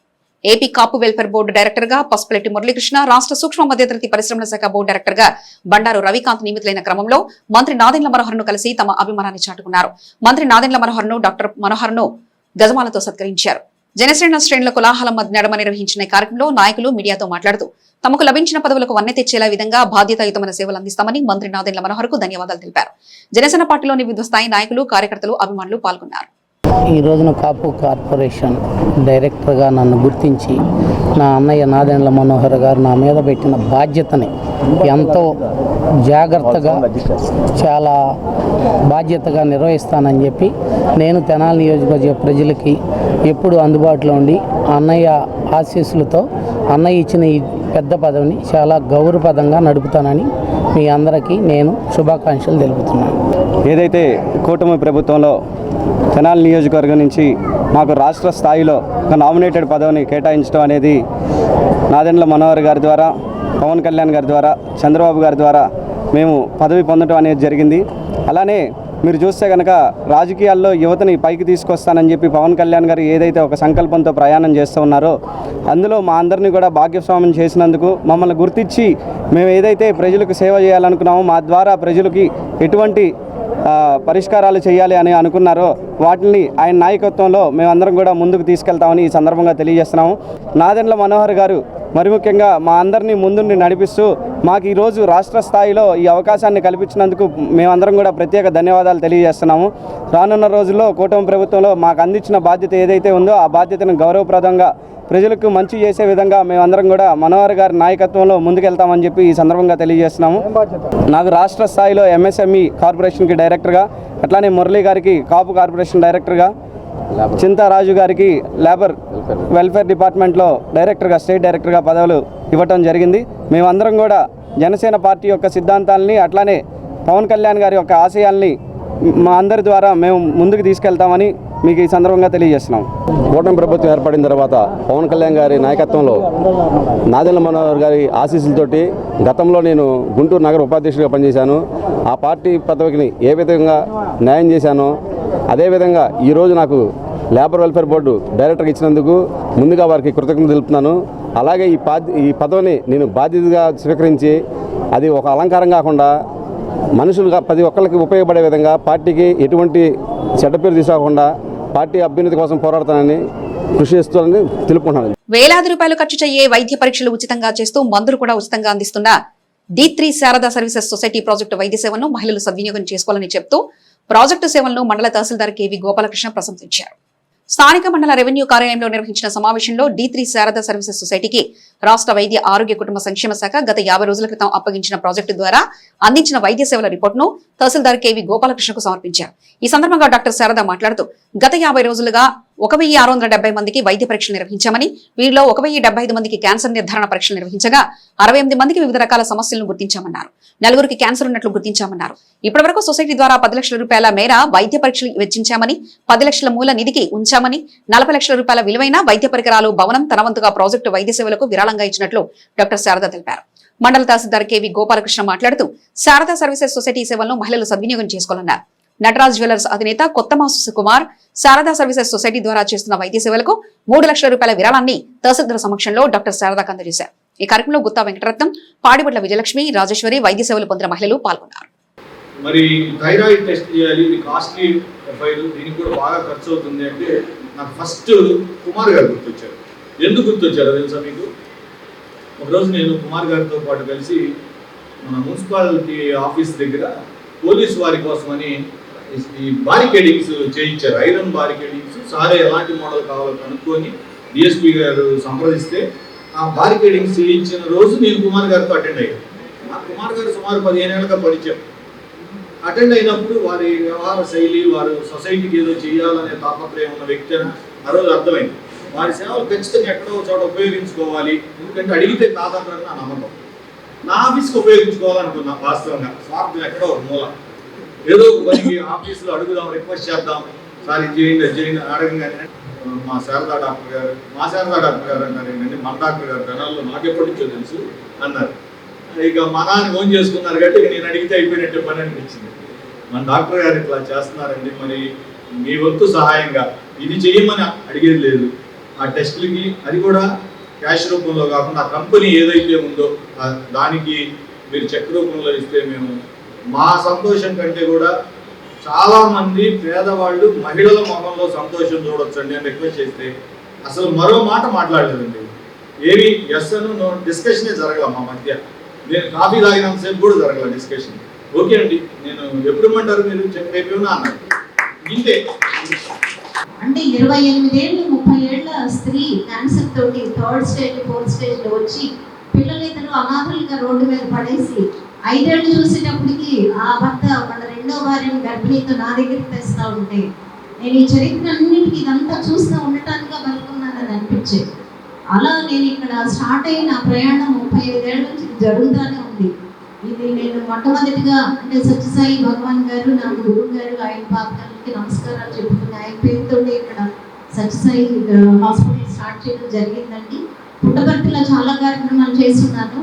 ఏపీ కాపు వెల్ఫేర్ బోర్డు డైరెక్టర్ గా పసుపులెట్టి మురళీకృష్ణ, రాష్ట్ర సూక్ష్మ మధ్యతరగతి పరిశ్రమల శాఖ బోర్డు డైరెక్టర్ గా బండారు రవికాంత్ నియమితులైన క్రమంలో మంత్రి నాదెండ్ల మనోహర్ ను కలిసి తమ అభిమానాన్ని చాటుకున్నారు. మంత్రి నాదెండ్ల మనోహర్ ను డాక్టర్ మనోహర్ ను గజమాలతో సత్కరించారు. జనసేన శ్రేణుల కోలాహలం నడమ నిర్వహించిన ఈ కార్యక్రమంలో నాయకులు మీడియాతో మాట్లాడుతూ తమకు లభించిన పదవులకు వన్నె తెచ్చేలా విధంగా బాధ్యతాయుతమైన సేవలు అందిస్తామని మంత్రి నాదెండ్ల మనోహర్ కు ధన్యవాదాలు తెలిపారు. జనసేన పార్టీలోని వివిధ స్థాయి నాయకులు, కార్యకర్తలు, అభిమానులు పాల్గొన్నారు. ఈ రోజున కాపు కార్పొరేషన్ డైరెక్టర్గా నన్ను గుర్తించి నా అన్నయ్య నాదెండ్ల మనోహర్ గారు నా మీద పెట్టిన బాధ్యతని ఎంతో జాగ్రత్తగా, చాలా బాధ్యతగా నిర్వహిస్తానని చెప్పి నేను తెనాలి నియోజకవర్గ ప్రజలకి ఎప్పుడు అందుబాటులో ఉండి అన్నయ్య ఆశీస్సులతో అన్నయ్య ఇచ్చిన ఈ పెద్ద పదవిని చాలా గౌరవప్రదంగా నడుపుతానని మీ అందరికీ నేను శుభాకాంక్షలు తెలుపుతున్నాను. ఏదైతే కూటమి ప్రభుత్వంలో తెనాలి నియోజకవర్గం నుంచి మాకు రాష్ట్ర స్థాయిలో ఒక నామినేటెడ్ పదవిని కేటాయించడం అనేది నాదెండ్ల మనోహర్ గారి ద్వారా, పవన్ కళ్యాణ్ గారి ద్వారా, చంద్రబాబు గారి ద్వారా మేము పదవి పొందడం అనేది జరిగింది. అలానే మీరు చూస్తే కనుక రాజకీయాల్లో యువతని పైకి తీసుకొస్తానని చెప్పి పవన్ కళ్యాణ్ గారు ఏదైతే ఒక సంకల్పంతో ప్రయాణం చేస్తూ ఉన్నారో అందులో మా అందరినీ కూడా భాగ్యస్వామ్యం చేసినందుకు, మమ్మల్ని గుర్తించి మేము ఏదైతే ప్రజలకు సేవ చేయాలనుకున్నామో, మా ద్వారా ప్రజలకి ఎటువంటి పరిష్కారాలు చేయాలి అని అనుకున్నారో వాటిని ఆయన నాయకత్వంలో మేమందరం కూడా ముందుకు తీసుకెళ్తామని ఈ సందర్భంగా తెలియజేస్తున్నాము. నాదెండ్ల మనోహర్ గారు మరి ముఖ్యంగా మా అందరినీ ముందుండి నడిపిస్తూ మాకు ఈరోజు రాష్ట్ర స్థాయిలో ఈ అవకాశాన్ని కల్పించినందుకు మేమందరం కూడా ప్రత్యేక ధన్యవాదాలు తెలియజేస్తున్నాము. రానున్న రోజుల్లో కూటమి ప్రభుత్వంలో మాకు అందించిన బాధ్యత ఏదైతే ఉందో ఆ బాధ్యతను గౌరవప్రదంగా ప్రజలకు మంచి చేసే విధంగా మేమందరం కూడా మనోహర్ గారి నాయకత్వంలో ముందుకెళ్తామని చెప్పి ఈ సందర్భంగా తెలియజేస్తున్నాము. నాకు రాష్ట్ర స్థాయిలో ఎంఎస్ఎంఈ కార్పొరేషన్కి డైరెక్టర్గా, అట్లానే మురళీ గారికి కాపు కార్పొరేషన్ డైరెక్టర్గా, చింతారాజు గారికి లేబర్ వెల్ఫేర్ డిపార్ట్మెంట్లో డైరెక్టర్గా, స్టేట్ డైరెక్టర్గా పదవులు ఇవ్వటం జరిగింది. మేమందరం కూడా జనసేన పార్టీ యొక్క సిద్ధాంతాలని అట్లానే పవన్ కళ్యాణ్ గారి యొక్క ఆశయాల్ని మా అందరి ద్వారా మేము ముందుకు తీసుకెళ్తామని మీకు ఈ సందర్భంగా తెలియజేస్తున్నాం. కూటమి ప్రభుత్వం ఏర్పడిన తర్వాత పవన్ కళ్యాణ్ గారి నాయకత్వంలో నాదెండ్ల మనోహర్ గారి ఆశీస్సులతోటి గతంలో నేను గుంటూరు నగర ఉపాధ్యక్షుడిగా పనిచేశాను. ఆ పార్టీ పదవికి ఏ విధంగా న్యాయం చేశానో అదేవిధంగా ఈరోజు నాకు లేబర్ వెల్ఫేర్ బోర్డు డైరెక్టర్గా ఇచ్చినందుకు ముందుగా వారికి కృతజ్ఞతలు తెలుపుతున్నాను. అలాగే ఈ పదవిని నేను బాధ్యతగా స్వీకరించి అది ఒక అలంకారం కాకుండా మనుషులుగా ప్రతి ఒక్కరికి ఉపయోగపడే విధంగా పార్టీకి ఎటువంటి చెడ్డ పేరు తీసుకోకుండా పార్టీ అభ్యున్నతి కోసం పోరాడతానని కృషి చేస్తానని తెలుపుకుంటున్నాను. వేలాది రూపాయలు ఖర్చు అయ్యే వైద్య పరీక్షలు ఉచితంగా చేస్తూ మందులు కూడా ఉచితంగా అందిస్తున్న D3 Sharada services society project వైద్య సేవలను మహిళలు సద్వినియోగం చేసుకోవాలని చెప్తూ ప్రాజెక్టు సేవలను మండల తహసీల్దార్ KV గోపాలకృష్ణ ప్రశంసించారు. స్థానిక మండల రెవెన్యూ కార్యాలయంలో నిర్వహించిన సమావేశంలో D3 శారదా సర్వీసెస్ సొసైటీకి రాష్ట్ర వైద్య ఆరోగ్య కుటుంబ సంక్షేమ శాఖ గత 50 రోజుల క్రితం అప్పగించిన ప్రాజెక్టు ద్వారా అందించిన వైద్య సేవల రిపోర్టును తహసీల్దార్ KV గోపాలకృష్ణకు సమర్పించారు. ఈ సందర్భంగా డాక్టర్ శారద మాట్లాడుతూ గత 50 రోజులుగా 1670 మందికి వైద్య పరీక్షలు నిర్వహించామని, వీరిలో 1075 మందికి క్యాన్సర్ నిర్ధారణ పరీక్షలు నిర్వహించగా 68 మందికి వివిధ రకాల సమస్యలను గుర్తించామన్నారు. 4గురికి క్యాన్సర్ ఉన్నట్లు గుర్తించామన్నారు. ఇప్పటివరకు సొసైటీ ద్వారా 10 లక్షల రూపాయల మేర వైద్య పరీక్షలు వెచ్చించామని, 10 లక్షల మూల నిధికి ఉంచామని, 40 లక్షల రూపాయల విలువైన వైద్య పరికరాలు, భవనం తన వంతుగా ప్రాజెక్టు వైద్య సేవలకు విరాళంగా ఇచ్చినట్లు డాక్టర్ శారద తెలిపారు. మండల తహసీల్దార్ KV గోపాలకృష్ణ మాట్లాడుతూ శారదా సర్వీసెస్ సొసైటీ సేవలను మహిళలు సద్వినియోగం చేసుకోవాలన్నారు. నటరాజ్ జ్యువెలర్స్ అధినేత కొత్తమాసు సుకుమార్ శారదా సర్వీసెస్ సొసైటీ ద్వారా చేస్తున్న వైద్య సేవలకు 3 లక్షల రూపాయల విరాళాన్ని తహసీల్దార్ సమక్షంలో డాక్టర్ శారదాకు అందజేశారు. ఈ కార్యక్రమంలో గుత్తా వెంకటరత్నం, పాడిబట్ల విజయలక్ష్మి, రాజేశ్వరి వైద్య సేవలు పొందిన మహిళలు పాల్గొన్నారు. మరి థైరాయిడ్ టెస్ట్ చేయాలి, ఇది కాస్ట్లీ ఫైల్, దీనికి కూడా బాగా ఖర్చు అవుతుంది అంటే నాకు ఫస్ట్ కుమార్ గారు గుర్తొచ్చారు. ఎందుకు గుర్తొచ్చారో తెలుసా మీకు? ఒకరోజు నేను కుమార్ గారితో పాటు కలిసి మన మున్సిపాలిటీ ఆఫీస్ దగ్గర పోలీసు వారి కోసమని ఈ బారికేడింగ్స్ చేయించారు. ఐరన్ బారికేడింగ్స్ సారే ఎలాంటి మోడల్ కావాలో కనుక్కొని డిఎస్పీ గారు సంప్రదిస్తే ఆ బారికేడింగ్స్ చేయించిన రోజు నేను కుమార్ గారితో అటెండ్ అయ్యాను. ఆ కుమార్ గారు సుమారు 15 ఏళ్ళగా పరిచయం. అటెండ్ అయినప్పుడు వారి వ్యవహార శైలి, వారు సొసైటీకి ఏదో చేయాలనే తాపత్రయం ఉన్న వ్యక్తి అని ఆ రోజు అర్థమైంది. వారి సేవలు ఖచ్చితంగా ఎక్కడో చోట ఉపయోగించుకోవాలి, ఎందుకంటే అడిగితే కాదన్నారని నా నమ్మకం. నా ఆఫీస్కి ఉపయోగించుకోవాలనుకున్నా. వాస్తవంగా స్వార్థం ఎక్కడో ఒక మూల, ఏదో మనకి ఆఫీసులో అడుగుదాం, రిక్వెస్ట్ చేద్దాం, సార్ ఇది చేయండి అది చేయండి అడగంగానే మా శారదా డాక్టర్ గారు అన్నారు ఏంటంటే మన డాక్టర్ గారు జనాల్లో నాకు ఎప్పటి నుంచో తెలుసు అన్నారు. ఇక మనాన్ని ఫోన్ చేసుకున్నారు కాబట్టి ఇక నేను అడిగితే అయిపోయినట్టే పని అనిపించింది. మన డాక్టర్ గారు ఇట్లా చేస్తున్నారండి, మరి మీ వంతు సహాయంగా ఇది చేయమని అడిగేది లేదు. ఆ టెస్టులకి అది కూడా క్యాష్ రూపంలో కాకుండా ఆ కంపెనీ ఏదైతే ఉందో దానికి మీరు చెక్ రూపంలో ఇస్తే మేము మా సంతోషం కంటే కూడా చాలామంది పేదవాళ్ళు మహిళల మొహంలో సంతోషం చూడొచ్చండి అని రిక్వెస్ట్ చేస్తే అసలు మరో మాట మాట్లాడలేదండి. ఏవి ఎస్ అను డిస్కషనే జరగల మా మధ్య. నేను కాఫీ తాగినంతసేపు కూడా జరగల డిస్కషన్. ఓకే అండి, నేను ఎప్పుడు ఇమ్మంటారు మీరు రేపేమన్నా అన్నారు. ఇంతే అంటే 28 ఏళ్ళు 30 ఏళ్ల స్త్రీ క్యాన్సర్ తోటి 3rd స్టేజ్ 4th స్టేజ్లో వచ్చి పిల్లలిద్దరూ అనాథలుగా రోడ్డు మీద పడేసి 5 ఏళ్ళు చూసేటప్పటికి ఆ భర్త మన 2వ భార్యను గర్భిణీతో నా దగ్గరికి తెస్తా ఉంటే నేను ఈ చరిత్ర అన్నింటికి ఇదంతా చూస్తూ ఉండటానిగా బతుకున్నానని అనిపించేది. అలా నేను ఇక్కడ స్టార్ట్ అయిన నా ప్రయాణం 35 ఏళ్ళ నుంచి జరుగుతూనే ఉంది. ఇది నేను మొట్టమొదటిగా అంటే సత్యసాయి భగవాన్ గారు నాకు గురువు గారు, ఆయన పాపకి నమస్కారాలు చెప్పుకుని ఆయన పేరుతో ఇక్కడ సత్యసాయి హాస్పిటల్ స్టార్ట్ చేయడం జరిగిందండి. పుట్టపర్తిలో చాలా కార్యక్రమాలు చేస్తున్నాను.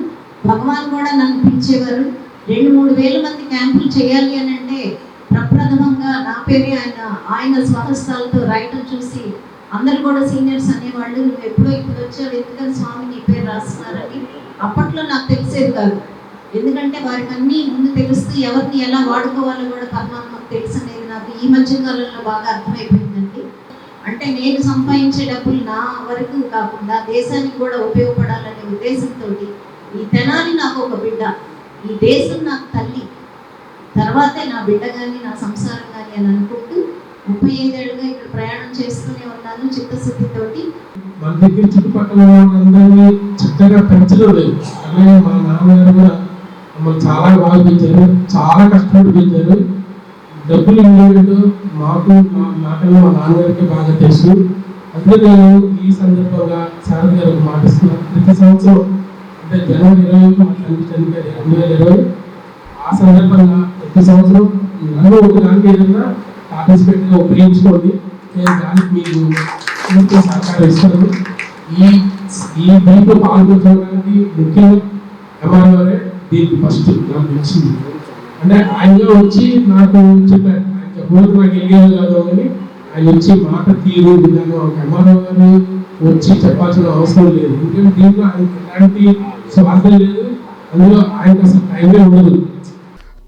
భగవాన్ కూడా నన్ను పిలిచేవారు. 2-3 వేల మంది క్యాంపులు చేయాలి అని అంటే ప్రప్రథమంగా నా పేరే ఆయన స్వహస్తాలతో రాయటం చూసి అందరు కూడా సీనియర్స్ అనేవాళ్ళు, నువ్వు ఎప్పుడో ఇప్పుడు వచ్చావు, ఎందుకని స్వామి నీ పేరు రాస్తున్నారని. అప్పట్లో నాకు తెలిసేది కాదు, ఎందుకంటే వారికి అన్నీ ముందు తెలుస్తూ ఎవరిని ఎలా వాడుకోవాలో కూడా పరమాత్మకు తెలుసు అనేది నా నాకు ఈ మధ్య కాలంలో బాగా అర్థమైపోయిందండి. అంటే నేను సంపాదించే డబ్బులు నా వరకు కాకుండా దేశానికి కూడా ఉపయోగపడాలనే ఉద్దేశంతో ఈ తెనాలి నాకు ఒక బిడ్డ, ఈ దేశం నాకు తల్లి, తర్వాతే నా బిడ్డ కానీ నా సంసారం కానీ అని అనుకుంటూ 35 ఏళ్ళుగా ఇక్కడ ప్రయాణం చేస్తూనే ఉన్నాను చిత్తశుద్ధితోటి. మన దగ్గర చుట్టుపక్కల వాళ్ళందరినీ చక్కగా పెంచడం లేదు. అలాగే మా నాన్నగారు కూడా మమ్మల్ని చాలా బాగా పెంచారు, చాలా కష్టపడి పెంచారు. డబ్బులు ఇవ్వలేదు మాకు, నాకన్నా మా నాన్నగారికి బాగా తెలుసు. అందుకే నేను ఈ సందర్భంగా శారద గారు మాటిస్తున్నాను. ప్రతి సంవత్సరం అంటే జనవరి 20 మా తల్లి చనిపోయింది 2020. ఆ సందర్భంగా ప్రతి సంవత్సరం నన్ను ఒక దానికి ఏదైనా పార్టిసిపేట్గా ఉపయోగించుకోండి, నేను దానికి మీకు పూర్తి సహకారం ఇస్తాను. ఈ దీంట్లో పాల్గొనడానికి ముఖ్యంగా ఎంఆర్ఓరే దీనికి ఫస్ట్ నాకు ఇచ్చింది. అంటే ఆయనగా వచ్చి నాకు చెప్పారు, ఆయన చెప్పబోతు నాకు వెళ్ళేది కాదు కానీ ఆయన వచ్చి మాట తీరు విధానం ఒక ఎంఆర్ఓ గారు వచ్చి చెప్పాల్సిన అవసరం లేదు. ఎందుకంటే దీంట్లో ఆయనకి ఎలాంటి స్వార్థం లేదు, అందులో ఆయనకు అసలు టైమే ఉండదు.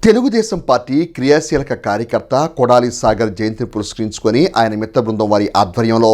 తెలుగుదేశం పార్టీ క్రియాశీలక కార్యకర్త కొడాలి సాగర్ జయంతిని పురస్కరించుకొని ఆయన మిత్ర బృందం వారి ఆధ్వర్యంలో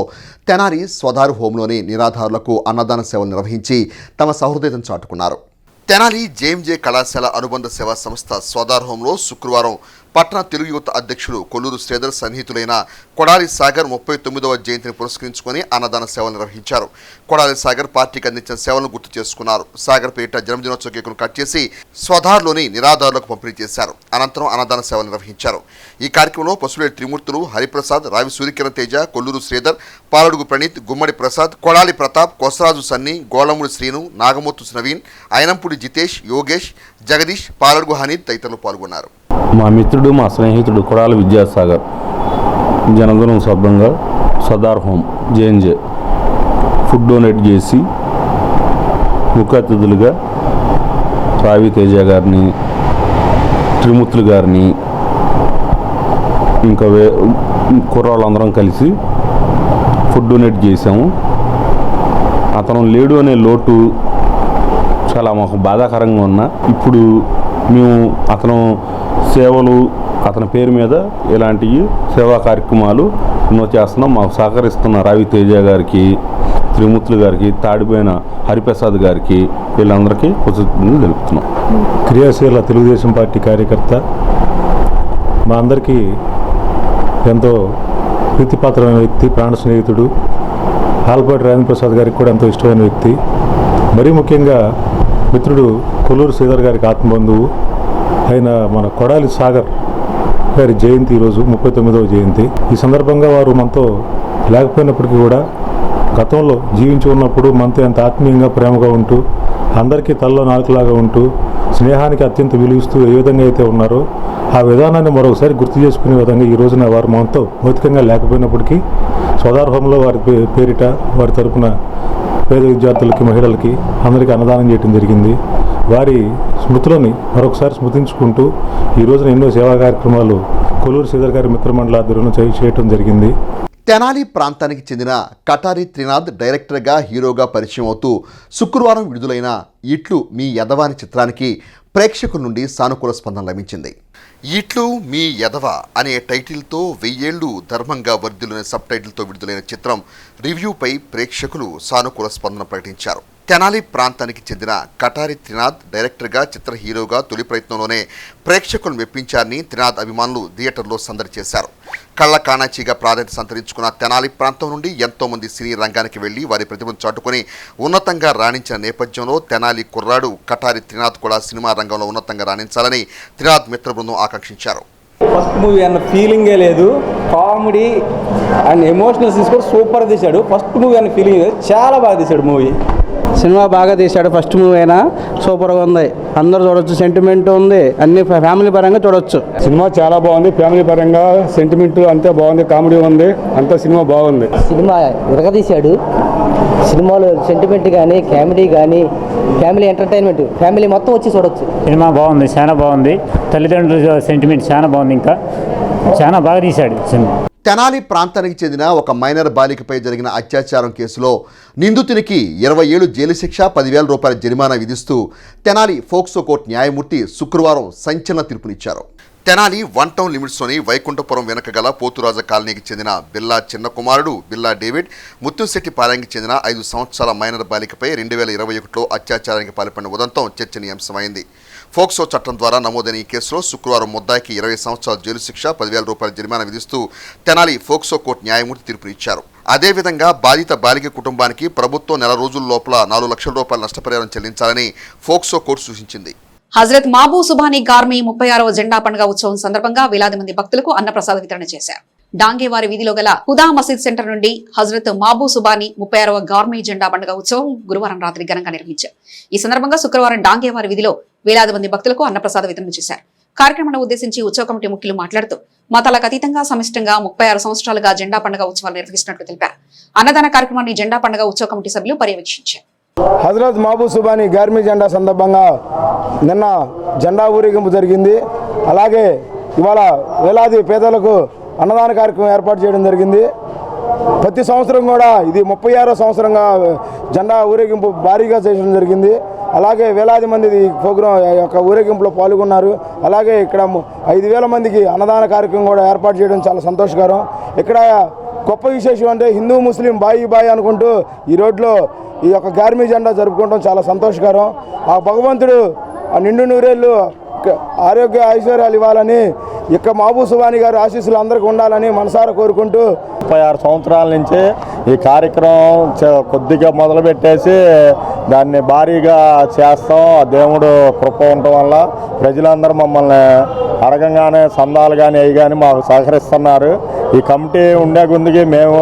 తెనాలి స్వధారు హోంలోని నిరాధారులకు అన్నదాన సేవలు నిర్వహించి తమ సహృదయతను చాటుకున్నారు. తెనాలి జేఎంజే కళాశాల అనుబంధ సేవా సంస్థ స్వధార్ హోంలో శుక్రవారం పట్టణ తెలుగు యువత అధ్యక్షులు కొల్లూరు శ్రీధర్ సన్నిహితులైన కొడాలి సాగర్ 39వ జయంతిని పురస్కరించుకొని అన్నదాన సేవలు నిర్వహించారు. కొడాలి సాగర్ పార్టీకి అందించిన సేవలను గుర్తు చేసుకున్నారు. సాగర్ పేరిట జన్మదినోత్సవ కేకును కట్ చేసి స్వధార్లోని నిరాధారులకు పంపిణీ చేశారు. అనంతరం అన్నదాన సేవలు నిర్వహించారు. ఈ కార్యక్రమంలో పసులేటి త్రిమూర్తులు, హరిప్రసాద్, రావి సూర్యకిరణ్ తేజ, కొల్లూరు శ్రీధర్, పాలడుగు ప్రణీత్, గుమ్మడి ప్రసాద్, కొడాలి ప్రతాప్, కొసరాజు సన్ని, గోళముడి శ్రీను, నాగమూర్తు నవీన్, అయినంపుడి జితేష్, యోగేష్, జగదీష్, పాలడుగు హనీద్ తదితరులు పాల్గొన్నారు. మా మిత్రుడు, మా స్నేహితుడు కొడాలి విద్యాసాగర్ జన్మదినం సందర్భంగా Sadar home JNJ food donate చేసి ముఖ్య అతిథులుగా రావి తేజ గారిని, త్రిమూర్తులు గారిని, ఇంకా కుర్రాళ్ళందరం కలిసి ఫుడ్ డొనేట్ చేసాము. అతను లేడు అనే లోటు చాలా మాకు బాధాకరంగా ఉన్నా, ఇప్పుడు మేము అతను సేవలు, అతని పేరు మీద ఇలాంటివి సేవా కార్యక్రమాలు ఎన్నో చేస్తున్నాం. మాకు సహకరిస్తున్న రావి తేజ గారికి, త్రిమూర్తులు గారికి, తాడిపోయిన హరిప్రసాద్ గారికి, వీళ్ళందరికీ కృతజ్ఞతలు తెలుపుతున్నాం. క్రియాశీల తెలుగుదేశం పార్టీ కార్యకర్త, మా అందరికీ ఎంతో ప్రీతిపాత్రమైన వ్యక్తి, ప్రాణ స్నేహితుడు, ఆల్పాటి రాజేంద్ర ప్రసాద్ గారికి కూడా ఎంతో ఇష్టమైన వ్యక్తి. మరీ ముఖ్యంగా మిత్రుడు కొల్లూరు శ్రీధర్ గారికి ఆత్మబంధువు అయిన మన కొడాలి సాగర్ గారి జయంతి ఈరోజు 39వ జయంతి. ఈ సందర్భంగా వారు మనతో లేకపోయినప్పటికీ కూడా గతంలో జీవించి ఉన్నప్పుడు మనతో ఎంత ఆత్మీయంగా ప్రేమగా ఉంటూ, అందరికీ తల్లో నాలుకలాగా ఉంటూ, స్నేహానికి అత్యంత విలువిస్తూ ఏ విధంగా అయితే ఉన్నారో ఆ విధానాన్ని మరొకసారి గుర్తు చేసుకునే విధంగా ఈ రోజున వారు మనతో భౌతికంగా లేకపోయినప్పటికీ స్వధార్ హోంలో వారి పేరిట వారి తరపున పేద విద్యార్థులకి, మహిళలకి అందరికీ అన్నదానం చేయడం జరిగింది. వారి స్మృతులని మరొకసారి స్మృతించుకుంటూ ఈ రోజున ఎన్నో సేవా కార్యక్రమాలు కొల్లూరు శ్రీధర్ గారి మిత్రమండలి ఆధ్వర్యంలో చేయడం జరిగింది. తెనాలి ప్రాంతానికి చెందిన కటారి త్రినాథ్ డైరెక్టర్గా, హీరోగా పరిచయం అవుతూ శుక్రవారం విడుదలైన ఇట్లు మీ యదవాని చిత్రానికి ప్రేక్షకుల నుండి సానుకూల స్పందన లభించింది. ఇట్లు మీ యదవ అనే టైటిల్తో 1000 ఏళ్లు ధర్మంగా వర్ధిల్లునే సబ్ టైటిల్తో విడుదలైన చిత్రం రివ్యూపై ప్రేక్షకులు సానుకూల స్పందన ప్రకటించారు. తెనాలి ప్రాంతానికి చెందిన కటారి త్రినాథ్ డైరెక్టర్గా, చిత్ర హీరోగా తొలి ప్రయత్నంలోనే ప్రేక్షకులను మెప్పించారని త్రినాథ్ అభిమానులు థియేటర్లో సందడి చేశారు. కళ్ళ కాణాచీగా ప్రాధాన్యత సంతరించుకున్న తెనాలి ప్రాంతం నుండి ఎంతోమంది సినీ రంగానికి వెళ్లి వారి ప్రతిభను చాటుకుని ఉన్నతంగా రాణించిన నేపథ్యంలో తెనాలి కుర్రాడు కటారి త్రినాథ్ కూడా సినిమా రంగంలో ఉన్నతంగా రాణించాలని త్రినాథ్ మిత్ర బృందం ఆకాంక్షించారు. ఫస్ట్ మూవీ అన్న ఫీలింగే లేదు, కామెడీ అండ్ ఎమోషనల్ సీన్స్ కూడా సూపర్ తీశాడు. ఫస్ట్ మూవీ అన్న ఫీలింగ్ చాలా బాగా తీశాడు. మూవీ సినిమా బాగా తీశాడు. ఫస్ట్ మూవీ అయినా సూపర్గా ఉంది, అందరూ చూడొచ్చు. సెంటిమెంట్ ఉంది, అన్ని ఫ్యామిలీ పరంగా చూడొచ్చు. సినిమా చాలా బాగుంది, ఫ్యామిలీ పరంగా సెంటిమెంట్ అంతా బాగుంది, కామెడీ ఉంది, అంతా సినిమా బాగుంది. సినిమా విరగదీశాడు. సినిమాలో సెంటిమెంట్ కానీ, కామెడీ కానీ, ఫ్యామిలీ ఎంటర్టైన్మెంట్, ఫ్యామిలీ మొత్తం వచ్చి చూడొచ్చు. సినిమా బాగుంది, చాలా బాగుంది. తల్లిదండ్రుల సెంటిమెంట్ చాలా బాగుంది, ఇంకా చాలా బాగా తీశాడు సినిమా. తెనాలి ప్రాంతానికి చెందిన ఒక మైనర్ బాలికపై జరిగిన అత్యాచారం కేసులో నిందితునికి 20 ఏళ్లు జైలు శిక్ష, 10,000 రూపాయల జరిమానా విధిస్తూ తెనాలి ఫోక్సో కోర్టు న్యాయమూర్తి శుక్రవారం సంచలన తీర్పునిచ్చారు. తెనాలి 1 టౌన్ లిమిట్స్లోని వైకుంఠపురం వెనుక గల పోతురాజ కాలనీకి చెందిన బిల్లా చిన్న కుమారుడు బిల్లా డేవిడ్ ముత్తుశెట్టి పాలెంకి చెందిన 5 సంవత్సరాల మైనర్ బాలికపై 2021లో అత్యాచారానికి పాల్పడిన ఉదంతం చర్చనీయాంశమైంది. ఫోక్సో చట్టం ద్వారా నమోదైన ఈ కేసులో శుక్రవారం ముద్దాయికి 20 సంవత్సరాల జైలు శిక్ష, 10,000 రూపాయల జరిమానా విధిస్తూ తెనాలి ఫోక్సో కోర్టు న్యాయమూర్తి తీర్పునిచ్చారు. అదేవిధంగా బాధిత బాలిక కుటుంబానికి ప్రభుత్వం నెల రోజుల లోపల 4 లక్షల రూపాయల నష్టపరిహారం చెల్లించాలని ఫోక్సో కోర్టు సూచించింది. హజరత్ మాబూ సుబానీ గార్మీ 36వ జెండా పండుగ ఉత్సవం సందర్భంగా వేలాది మంది భక్తులకు అన్నప్రసాద వితరణ చేశారు. డాంగేవారి వీధిలో గల హుదా మసీద్ సెంటర్ నుండి హజరత్ మాబూ సుబానీ 36వ గార్మీ జెండా పండుగ ఉత్సవం గురువారం రాత్రి ఘనంగా నిర్వహించారు. ఈ సందర్భంగా శుక్రవారం డాంగేవారి వీధిలో వేలాది మంది భక్తులకు అన్నప్రసాద వితరణ చేశారు. కార్యక్రమాన్ని ఉద్దేశించి ఉత్సవ కమిటీ ముఖ్యులు మాట్లాడుతూ మతాలకు అతీతంగా సమిష్టంగా 36 సంవత్సరాలుగా జెండా పండుగ ఉత్సవాలు నిర్వహిస్తున్నట్లు తెలిపారు. అన్నదాన కార్యక్రమాన్ని జెండా పండుగ ఉత్సవ కమిటీ సభ్యులు పర్యవేక్షించారు. హజరత్ మాబూ సుబానీ గార్మీ జెండా సందర్భంగా నిన్న జెండా ఊరేగింపు జరిగింది. అలాగే ఇవాళ వేలాది పేదలకు అన్నదాన కార్యక్రమం ఏర్పాటు చేయడం జరిగింది. ప్రతి సంవత్సరం కూడా ఇది 36వ సంవత్సరంగా జెండా ఊరేగింపు భారీగా చేయడం జరిగింది. అలాగే వేలాది మంది ఈ ప్రోగ్రాం యొక్క ఊరేగింపులో పాల్గొన్నారు. అలాగే ఇక్కడ 5,000 మందికి అన్నదాన కార్యక్రమం కూడా ఏర్పాటు చేయడం చాలా సంతోషకరం. ఇక్కడ గొప్ప విశేషం అంటే హిందూ ముస్లిం బాయి బాయి అనుకుంటూ ఈ రోడ్లో ఈ యొక్క గార్మీ జెండా జరుపుకోవడం చాలా సంతోషకరం. ఆ భగవంతుడు ఆ నిండు నూరేళ్ళు ఆరోగ్య ఐశ్వర్యాలు ఇవ్వాలని ఇక మాబూ సుబానీ గారి ఆశీస్సులు అందరికీ ఉండాలని మనసారా కోరుకుంటూ 36 సంవత్సరాల నుంచి ఈ కార్యక్రమం కొద్దిగా మొదలుపెట్టేసి దాన్ని భారీగా చేస్తాం. దేవుడు కృప ఉండటం వల్ల ప్రజలందరూ మమ్మల్ని అడగంగానే సందాలు కానీ అవి కానీ మాకు సహకరిస్తున్నారు. ఈ కమిటీ ఉండే గుందికి మేము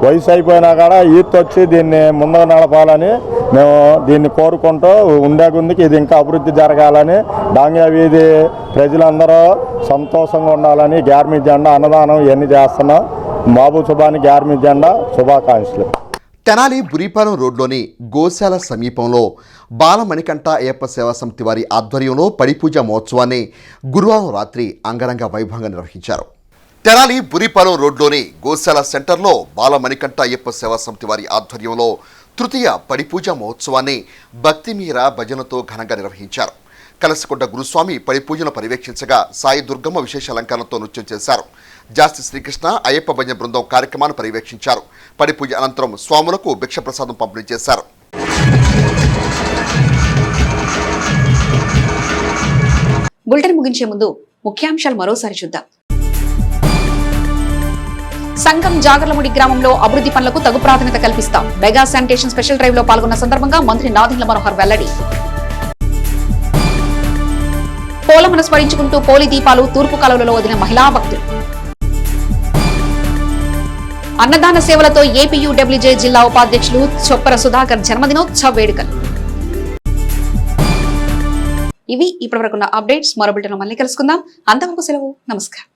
వయసు అయిపోయినా కూడా యూత్ వచ్చి దీన్ని ముందుకు నడపాలని మేము దీన్ని కోరుకుంటూ ఉండే గుందికి ఇది ఇంకా అభివృద్ధి జరగాలని డాంగా వీధి ప్రజలందరూ సంతోషంగా ఉండాలని గార్మీ జెండా అన్నదానం ఇవన్నీ చేస్తున్నాం. మాబూ సుబానీ గార్మీ జెండా శుభాకాంక్షలు. తెనాలి బురిపాలెం రోడ్లోని గోశాల సమీపంలో బాలమణికంఠ అయ్యప్ప సేవా సమితి వారి ఆధ్వర్యంలో పడిపూజ మహోత్సవాన్ని గురువారం రాత్రి అంగరంగ వైభవంగా నిర్వహించారు. తెనాలి బురిపాలెం రోడ్లోని గోశాల సెంటర్లో బాలమణికంఠ అయ్యప్ప సేవా సమితి వారి ఆధ్వర్యంలో తృతీయ పడిపూజ మహోత్సవాన్ని భక్తిమీర భజనతో ఘనంగా నిర్వహించారు. కలసకొండ గురుస్వామి పడిపూజను పర్యవేక్షించగా సాయి దుర్గమ్మ విశేష అలంకరణతో నృత్యం చేశారు. జాస్తి శ్రీకృష్ణ అయ్యప్ప భజన బృందం కార్యక్రమాన్ని పర్యవేక్షించారు. పడిపూజ అనంతరం స్వాములకు భిక్ష ప్రసాదం పంపిణీ చేశారు. బులెటిన్ ముగించే ముందు ముఖ్యాంశాలు మరోసారి చూద్దాం. సంఘం జాగర్లముడి గ్రామంలో అభివృద్ధి పనులకు తగు ప్రాధాన్యత కల్పిస్తాం. మెగా శానిటేషన్ స్పెషల్ డ్రైవ్ లో పాల్గొన్న సందర్భంగా మంత్రి నాదెండ్ల మనోహర్ వెల్లడి. పోలమును స్మరించుకుంటూ పోలి దీపాలు తూర్పు కాలువలలో వదిలిన మహిళా భక్తులు. అన్నదాన సేవలతో ఏపీయూడబ్ల్యూజే జిల్లా ఉపాధ్యక్షులు చొప్పర సుధాకర్ జన్మదినోత్సవ వేడుకలు. ఇవి ఇప్పటివరకున్న అప్డేట్స్. మరో బులెటిన్లో మళ్ళీ కలుసుకుందాం. అంతవరకు సెలవు. నమస్కారం.